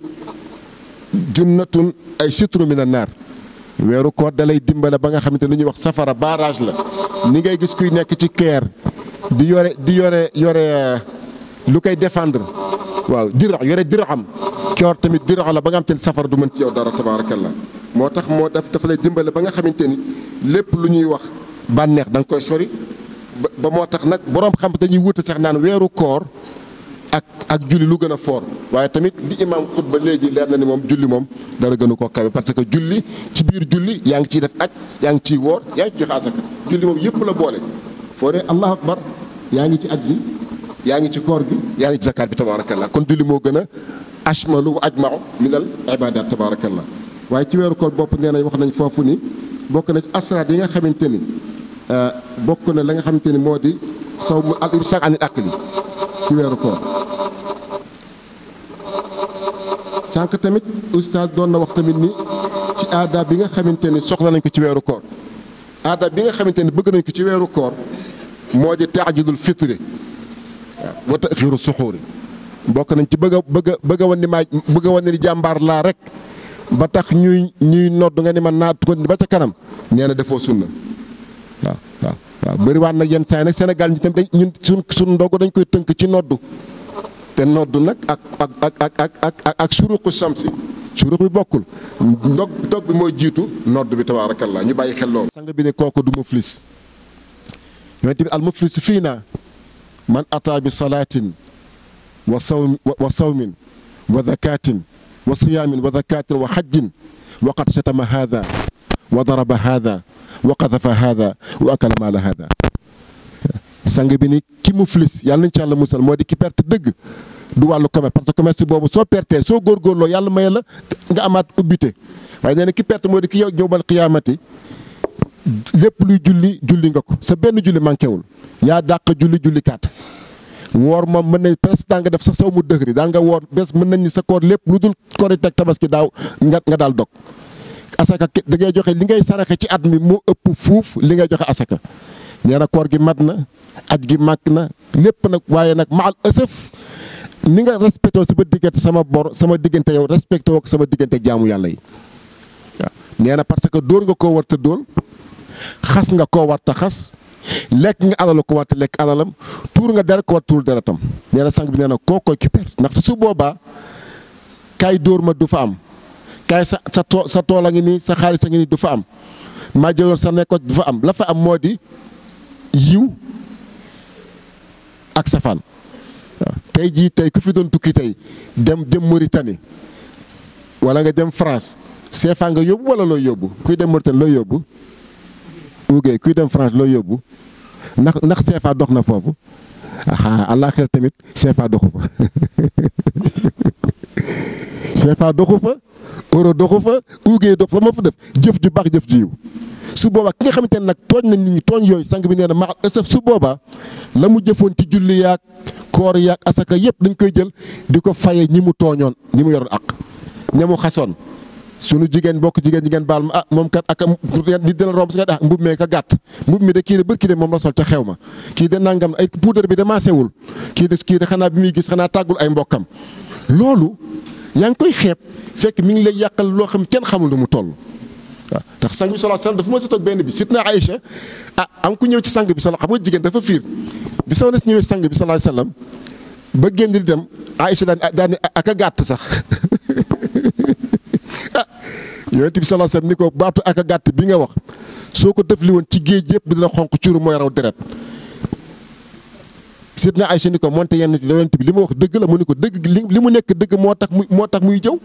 junnatun ay sitru mina naar weeru koor da lay dimbale ba nga xamante ni lu ñuy wax safara barrage la ni ngay gis kuy nekk ci keer di yore lu koy défendre waaw yore dirham koor tamit dirham la ba nga xamante ni safara du mën ci yow dara tabaarakallah moo tax moo dafa lay dimbale ba nga xamante ni lépp lu ñuy wax bànneex da nga koy sori ba moo tax nag boroom xam dañuy wuute sax naan weeru koor ak julli lu gën a foor waaye tamit li imaam xutba léegi leer na ni moom julli moom dara gënu koo kawe parce que julli ci biir julli yaa ngi ciy def aj yaa ngi ciy woor yaa ngi ci joxe asaka julli moom yëpp la boole foo dee allahu akbar yaa ngi ci aj gi yaa ngi ci koor gi yaa ngi ci zakaat bi tabaarakallah kon julli moo gën a ashmalu wa ajmau min al ibadat tabaarakallah waaye ci weeru koor bopp nee nañ wax nañ foofu ni bokk na ci asraat yi nga xamante ni bokk na la nga xamante ni moo di sawmu al imsaak anil akli ci weeru koor sànq tamit oustaz doon na wax tamit ni ci aada bi nga xamante ni soxla nañ ko ci weeru koor aada bi nga xamante ni bëgg nañ ko ci weeru koor moo di taajilul fitri waaw wa taxiiru suxuuri bokk nañ ci bëgg a wan ni bëgg a wan ni jàmbaar laa rek ba tax ñuy nodd nga ni man naa ko ba ca kanam nee na defoo sunna waaw bëriwaat nag yenn saa yi nag Sénégal ñu tam ñun suñ ndogu dañ koy tënk ci noddu te noddu nag ak suruqu samsi suruq bi bokkul ndog bi mooy jiitu nodd bi tabaarakallah ñu bàyyi xel loolu sang bi ne kooku du muflis yonent bi al muflis fii naa man ataa bi salaatin wa sawmin wa zakaatin wa siyaamin wa zakaatin wa xajjin wa qad shatama haada wa daraba haada wa qadafa haada wa akala maala haada sang bi ni ki muflis yàlla nañ ci yàlla musal moo di ki perte dëgg du wàllu commerce parce que commerce boobu soo pertee soo góorgóorloo yàlla maye la nga amaat ubbite waaye nee na ki perte moo di ki yow ñëwbal xiyaamati lépp luy julli nga ko sa benn julli manqué wul yaa dàq julli kaat woor moom mën nañ presque daa nga def sax saw mu dëgri daa nga woor bés mën nañ ni sa koor lépp lu dul korite ak tabaski daaw nga daal dog asaka da ngay joxe li ngay saraxe ci at mi moo ëpp fuuf li ngay joxe asaka nee na koor gi mat na aj gi màgg na lépp nag waaye nag maal ësëf ni nga respecté woo sama diggante sama bor sama diggante yow respecté woo sama diggante jaamu yàlla yi waaw nee na parce que dóor nga koo war ta dóor xas nga koo war ta xas lekk nga alalu ko war ta lekk alalam tuur nga dara ko war tuur deretam nee na sang bi nee na koo koy ki perte ndaxte su boobaa kaay dóor ma du fa am kaay sa tool a ngi nii sa xaalis a ngi nii du fa am maa jëloon sa nekko du fa am la fa am moo di yiw ak safaan waaw tey ku fi doon tukki tey dem Mauritanie wala nga dem France CFA nga yóbbu wala looy yóbbu kuy dem Mauritanie looy yóbbu Ougé kuy dem France looy yóbbu ndax CFA dox na foofu àllaaxira tamit CFA doxu fa CFA doxu fa euro doxu fa Ougé dox fa ma fa def jëf ju baax jëf ju yiw su boobaa ki nga xamante ne nag tooñ na nit ñi tooñ yooyu sang bi nee na ma ësëf su boobaa la mu jëfoon ci julli yaag koor yaag asaka yëpp dañ koy jël di ko faye ñi mu tooñoon ñi mu yoroon ak ña mu xasoon sunu jigéen bokk jigéen ñi ngeen baal ma moom kat ak nit dina romb si nga mbub mee ka gàtt mbub mi de kii de bërki de moom la sol ca xew ma kii de nangam ay poudre bi demaasewul kii de xanaa bi muy gis xanaa tàggul ay mbokkam loolu yaa ngi koy xeeb fekk mi ngi lay yàqal loo xam kenn xamul lu mu toll waaw ndax sang bi sallallahu alayhi wasallam dafa mës a toog benn bi Sidna Aïcha am ku ñëw ci sang bi xam nga jigéen dafa fiir bi soxna si ñëwee sang bi sallallahu alayhi wasallam ba génn di dem Aïcha daan ak a gàtt sax Yonent bi sallallahu alayhi wasallam ni ko baatu ak a gàtt bi nga wax soo ko def li woon ci géej yëpp dina xonq curu mooy raw deret Sidna Aïcha ni ko moonte yenn Yonent bi li ma wax dëgg la mu ni ko dëgg li mu nekk dëgg moo tax muy jëw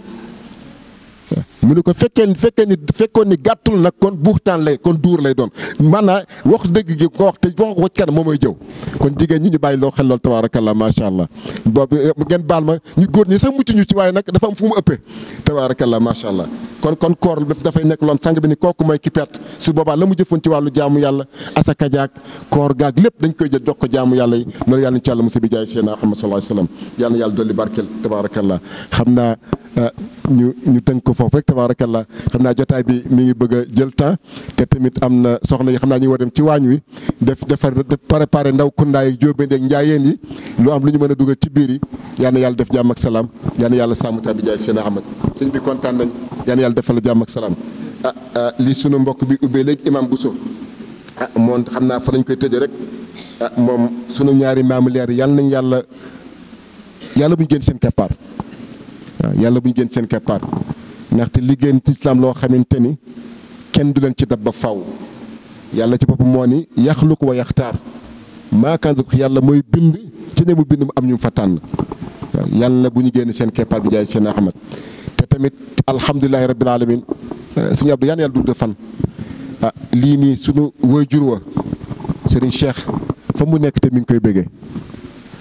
mu ne ko fekkoon ni gàttul nag kon buuxtaan lay kon duur lay doon maanaam wax dëgg gi ko wax te wax ko ci kanam moom mooy jëw kon jigéen ñi ñu bàyyi loo xel lool tabaarakallah macha allah boobu ngeen baal ma ñu góor ñi sax mucc ñu ci waaye nag dafa am fu mu ëppee tabaarakallah macha allah kon koor dafay nekk loon sang bi ni kooku mooy ki perte su boobaa la mu jëfoon ci wàllu jaamu yàlla asaka jaag koor gaag lépp dañ koy jël jox ko jaamu yàlla yi loolu yàlla na ci yàlla musa bi jaay Seydina Muhammad sallallahu alayhi wasallam yàlla na yàlla dolli barkeel tabaarakallah xam naa ñu tënk ko foofu rek tabarakallah xam naa jotaay bi mi ngi bëgg a jël temps te tamit am na soxna yi xam naa ñu war dem ci waañ wi defar préparé ndaw kundaay ak jóobeen ak njaayeen yi lu am lu ñu mën a dugal ci biir yi yal na yàlla def jàmm ak salaam yal na yàlla sàmm tabi jaay seen Ahmad sëñ bi kontaan nañ yal na yàlla defal la jàmm ak salaam li sunu mbokk bi ubbee léegi imam Bousso moom xam naa fa lañ koy tëjee rek moom sunu ñaari maamu leer yal nañ yàlla bu ñu génn seen keppaar waaw yàlla bu ñu génn seen keppaar ndaxte liggéey ci islam loo xamante ni kenn du leen ci dab ba faw yàlla ci boppam moo ni yaxluqu wa yaxtaar maakaan yàlla mooy bind ci ne mu bind mu am ñu fa tànn waaw yàlla bu ñu génn seen keppaar bi jaay seen Ahmad te tamit alhamdulilahi rabbil alamin sëñ Abdou yàlla dund fan lii nii sunu waajur wa Serigne Cheikh fa mu nekk te mi ngi koy bëggee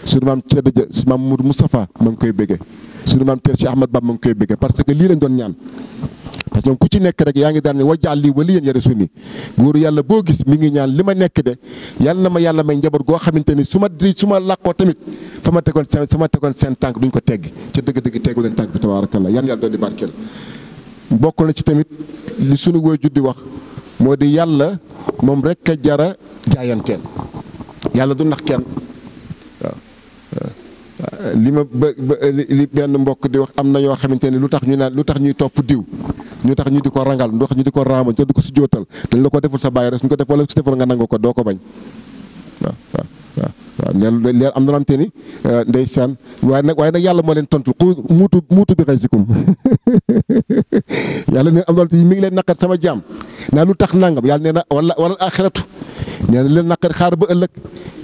sunu maam Thierno maam Moudou Moustapha ma ngi koy bëggee sunu maam Thierno Cheikh Ahmad Bamba ma ngi koy bëggee parce que lii lañ doon ñaan parce que ñoom ku ci nekk rek yaa ngi daan ne wajaal lii wali yéen yare sunni góoru yàlla boo gis mi ngi ñaan li ma nekk de yàlla na ma yàlla may njaboot goo xamante ni su ma làqoo tamit fa ma tegoon seen tànk duñ ko tegg ca dëgg-dëgg teggu leen tànk bi tabaarakallah yàlla doon di barkeel bokk na ci tamit li sunu waajur di wax moo di yàlla moom rek a jara jaayanteel yàlla du nax kenn waaw li ma li benn mbokk di wax am na yoo xamante ni lu tax ñuy topp diw ñu tax ñu di ko rangal lu tax ñu di ko raama te di ko sujjóotal dañ la ko deful sa bàyyi rek suñ ko def wala su defal nga nangu ko doo ko bañ waaw leer am na loo xamante ni ndeysaan waaye nag yàlla moo leen tontu muutu bi xaysikum yàlla ne am na mi ngi leen naqar sama jaam naa lu tax nangam yàlla nee na wala axiratu nee na leen naqar xaar ba ëllëg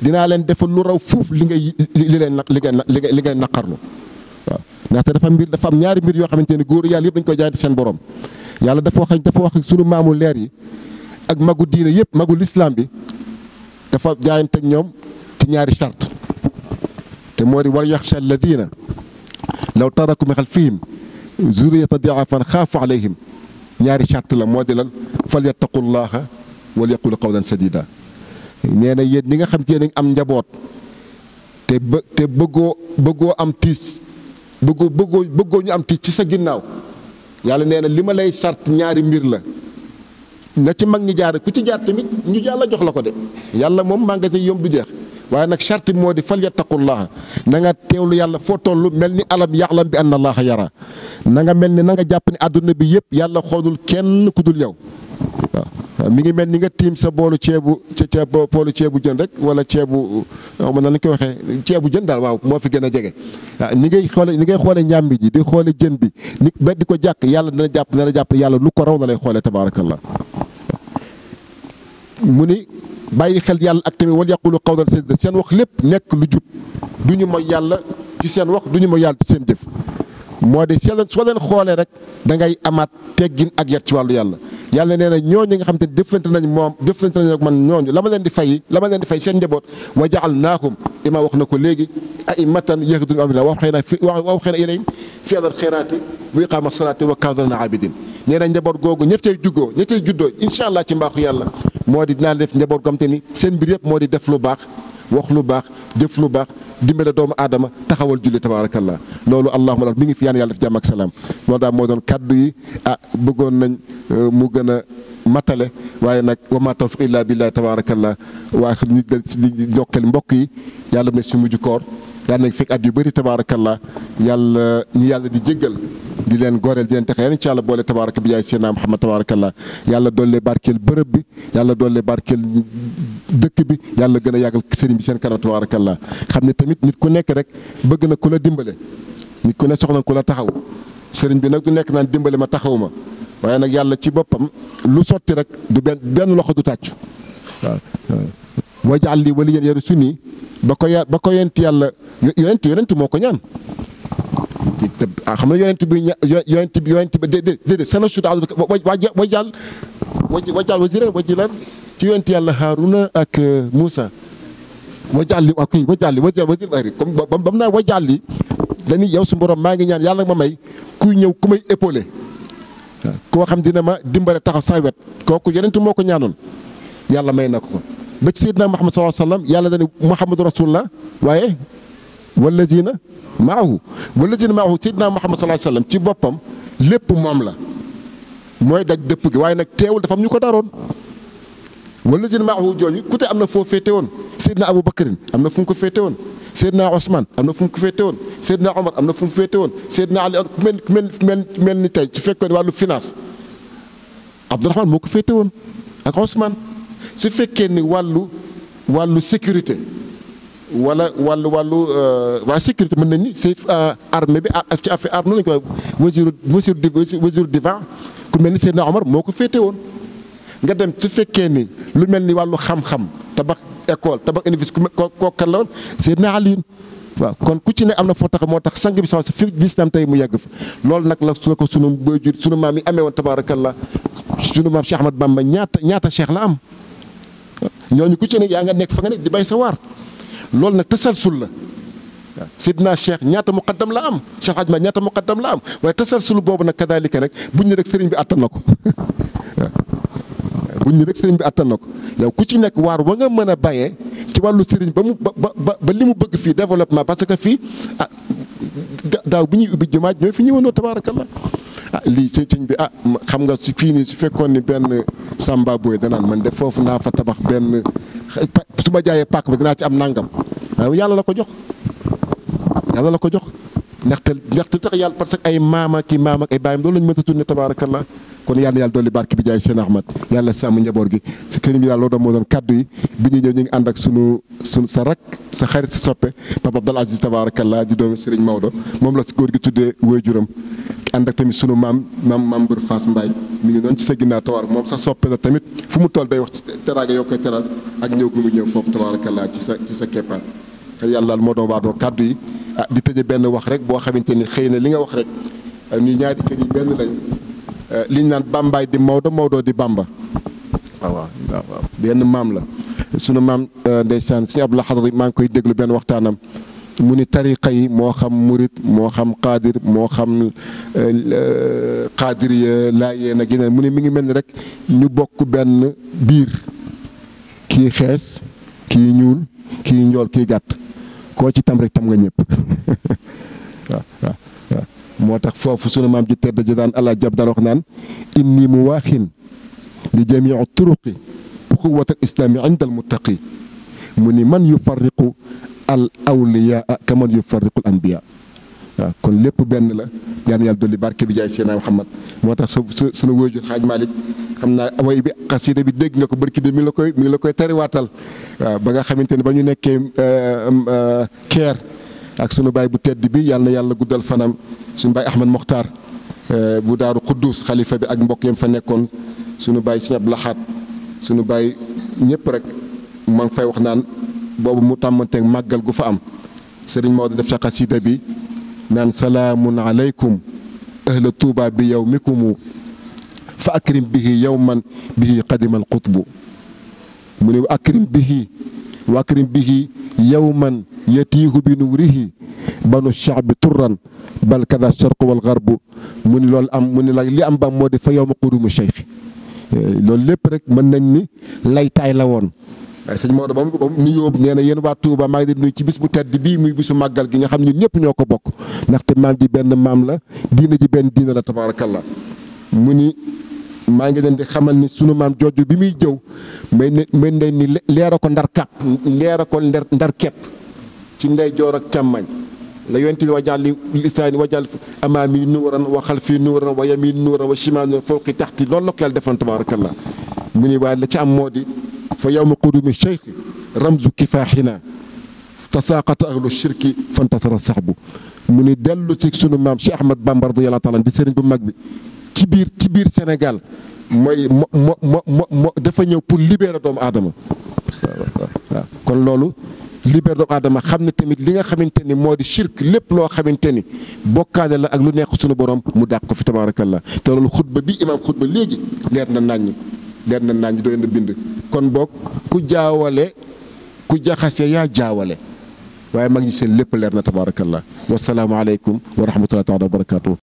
dinaa leen defal lu raw fuuf li ngay naqarlu waaw ndaxte dafa am ñaari mbir yoo xamante ni góor yàlla yëpp dañu koy jaayante seen borom yàlla dafa wax sunu maamu leer yi ak magu diine yëpp magu lislaam bi dafa jaayante ak ñoom ci ñaari charte te moo di war yaxsha alladina law taraku min xalfihim zurriyatan di'afan xaafu alayhim ñaari charte la moo di lan fal yattaqullaha wal yaqulu qawlan sadida nee na yéen ñi nga xam te ne am njaboot te bëggoo am tiis bëggoo ñu am tiis ci sa ginnaaw yàlla nee na li ma lay charte ñaari mbir la na ci mag ñi jaar ku ci jaar tamit ñu yàlla jox la ko de yàlla moom magasin yom du jeex waaye nag charte bi moo di fal yattaqullaha na nga teewlu yàlla foo toll mel ni alam ya'lam bi anna allaha yara na nga mel ni na nga jàpp ni àdduna bi yëpp yàlla xoolul kenn ku dul yow waaw mi ngi mel ni nga tiim sa boolu ceebu jën rek wala ceebu xaw ma nan la koy waxee ceebu jën daal waaw moo fi gën a jege waaw ni ngay xoole ñàmbi ji di xoole jën bi ni ba di ko jàkk yàlla dana jàpp yàlla lu ko raw la lay xoolee tabaarakallah mu ni bàyyi xel yàlla ak tamit wal yaqulu qawlan sadida seen wax lépp nekk lu jub du ñu mooy yàlla ci seen wax du ñu mooy yàlla ci seen jëf moo de soo leen xoolee rek da ngay amaat teggin ak yar ci wàllu yàlla yàlla nee na ñooñu nga xam te defante nañ ak man ñooñu la ma leen di fay seen njaboot wa ja'alnaahum ima wax na ko léegi a'immatan yahduuna bi amrinaa wa awhaynaa ilayhim fi'lal xayraati wa iqaamas salaati wa kaanu lanaa aabidiin nee na njaboot googu ña cay juddoo incha allah ci mbaaxu yàlla moo di dinaa def njaboot gam te ni seen mbir yëpp moo di def lu baax wax lu baax jëf lu baax dimbale doomu aadama taxawal julli tabaarakallah loolu allahumma la mi ngi fi yàlla def jàmm ak salaam loolu daal moo doon kaddu yi bëggoon nañ mu gën a matale waaye nag wa maa tawfiq illa billahi tabaarakallah waaye nit di jokkal mbokk yi yàlla ne si mujj koor yàlla nañ fekk at yu bëri tabaarakallah yàlla ñi yàlla di jéggal di leen goreel di leen texe yàlla incha allah boole tabaaraka bi yaay Seydina Muhammad tabaarakallah yàlla doole barkeel bërëb bi yàlla doole barkeel dëkk bi yàlla gën a yàggal sëriñ bi seen kanam tabaarakallah xam ne tamit nit ku nekk rek bëgg na ku la dimbale nit ku ne soxla ku la taxaw sëriñ bi nag du nekk naan dimbale ma taxaw ma waaye nag yàlla ci boppam lu sotti rek du benn loxo du tàccu waaw wajaal lii waliyan yarisuni ba ko yent yàlla yonent moo ko ñaan xam na yonent bi déedéet sana sud wajaal wajiran ci yonent yàlla Haaruna ak Muusa wajaal li wazir comme bam naa wajaal li dañuy yow su borom maa ngi ñaan yàlla ma may kuy ñëw ku may épaulé koo xam dina ma dimbale taxaw saa wet kooku yonent moo ko ñaanoon yàlla may na ko ba ci Seydina Muhammad sallallahu alayhi wa sallam yàlla dañu Muhammadu rasulullah waaye wallazina maahu Seydina Muhammad sallallahu alayhi wasallam ci boppam lépp moom la mooy daj dëpp gi waaye nag teewul dafa am ñu ko daroon wallazina maahu jooju ku te am na foo féete woon Seydina Abu Bakrin am na fu mu ko féete woon Seydina Ousmane am na fu mu ko féete woon Seydina Omar am na fu mu féete woon Seydina Ali mel ni tey su fekkoon wàllu finance Abdourahmane moo ko féete woon ak Ousmane su fekkee ni wàllu sécurité wala wàllu waa sécurité mën nañ ni c'est armée bi ci affaire arme lañu ko wasiru divan ku mel ni Seydina Omar moo ko féete woon nga dem su fekkee ni lu mel ni wàllu xam-xam tabax école tabax université kooku kan la woon Seydina Aliyu waaw kon ku ci ne am na foo tax moo tax sang bi sa fi lislaam tey mu yegg fa loolu nag la su ko sunu waajur sunu maam yi amee woon tabaarakallah sunu maam Cheikh Ahmad Bamba ñaata cheikh la am ñooñu ku ci ne yaa nga nekk fa nga nekk di bay sa waar loolu nag tasalsul la waaw Seydina Cheikh ñaata muqaddam la am Cheikh Hadj Malick ñaata muqaddam la am waaye tasalsul boobu nag kadaalika rek buñ ne rek sëriñ bi attan na ko buñ ne rek sëriñ bi attan na ko yow ku ci nekk waar wa nga mën a bayee ci wàllu sëriñ ba li mu bëgg fii développement parce que fii daaw bi ñuy ubbi jumaa ñoo fi ñëwoon tabaarakallah lii sëñ bi xam nga su fii nii su fekkoon ni benn Samba Boy danaan man de foofu naa fa tabax benn su ma jaayee pàkk ba dinaa ci am nangam waaye yàlla la ko jox yàlla la ko jox ndaxte tax yàlla parce que ay maam ak ay baayam loolu lañu mën a tourné tabaarakallah kon yàlla dolli barke bi jaay seen Ahmad yàlla sàmm njaboot gi si sëriñ bi daal loolu moo doon kaddu yi bi ñuy ñëw ñu ngi ànd ak sunu sa rak sa xarit sa soppe Papa Abdoul Aziz tabaarakallah di doomi Sëriñ Maodo moom la góor gi tuddee waajuram ànd ak tamit sunu maam Mbër Fass Mbaye mi ngi doon ci sa ginnaaw tawar moom sa soppe la tamit fu mu toll day wax ci teraanga yoo koy teral ak ñëw gu mu ñëw foofu tabaarakallah ci sa keppaar yàlla daal moo doon waadoo kaddu yi di tëje benn wax rek boo xamante ni xëy na li nga wax rek ñu ñaari kër yi benn lañ liñ naan Bambaay di Maodo di Bamba waaw benn maam la sunu maam ndeysaan suñu Abdou Lahad maa ngi koy déglu benn waxtaanam mu ni tariqa yi moo xam murit moo xam qaadir moo xam qaadiriya laayeen ak yeneen mu ni mi ngi mel ni rek ñu bokk benn biir kii xees kii ñuul kii njool kii gàtt koo ci tam rek tam nga ñëpp waaw moo tax foofu sunu maam ji tedd ji daan allah jab daan wax naan inni muwaaxin li jamii turuqi quwwat al islami inda al muttaqi mu ni man yufarriqu al awliyaa ka man yufarriqu al anbiyaa waaw kon lépp benn la yaan yàlla dolli barke bi jaay Seydina Muhammad moo tax sunu wóoju xaaj Malick xam naa way bi xasida bi dégg nga ko barki de mi ngi la koy tariwaatal waaw ba nga xamante ne ba ñu nekkee keer ak sunu baay bu tedd bi yàlla na yàlla guddal fanam sunu baay Ahmad Mokhtar bu daaru Quddus xalifa bi ak mbokk yam fa nekkoon sunu baay Sëñ Abdou Lahad sunu baay ñëpp rek ma ngi fay wax naan boobu mu tàmmanteeg màggal gu fa am Serigne Maodo def ca xasida bi naan salaamun aleykum ahla Tuuba bi yawmikumu fa akrim bihi yawman bihi qadimal qutbu mu ne wa akrim bihi yawman yatiihu bi nuurihi banu shaabi turran bal kada sharqu wal garbu mu ni loolu am mu ni la li am ba moo di fa yawma qudumu cheikh loolu lépp rek mën nañ ni laytaay la woon waaye sëñ Maodo ba mu nuyoo nee na yéen waa Touba maa ngi leen nuyu ci bis bu tedd bii muy bisu màggal gi nga xam ñun ñëpp ñoo ko bokk ndaxte maam ji benn maam la diina ji benn diina la tabaarakallah mu ni maa ngi leen di xamal ni sunu maam jooju bi muy jëw may ne ni leera ko ndar kàpp leera ko ndar kepp ci ndey joor ak càmmañ la yonent bi wajal li lisaani wajal amaami nuuran wa xalfi nuuran wa yamin nuuran wa shimaal nuuran fawqi taxti loolu la ko yàlla defoon tabaarakallah mu ni waaye la ci am moo di fa yawma qudumi cheikh ramzu kifaaxina tasaaqata ahlu shirki fantasara saxbu mu ni dellu ci sunu maam Cheikh Ahmad Bamba radiyallahu taala di sëriñ bu mag bi ci biir Sénégal mooy dafa ñëw pour libérer doomu aadama waaw kon loolu libérer doomu aadama xam ne tamit li nga xamante ni moo di shirk lépp loo xamante ni bokkaale la ak lu neex sunu borom mu dàq ko fi tabaarakallah te loolu xutba bi imaam xutba léegi leer na naññ doy na bind kon boog ku jaawale ku jaxase yaa jaawale waaye mag ñi seen lépp leer na tabaarakallah wasalaamu aleykum wa rahmatullahi taala wa barakaatu.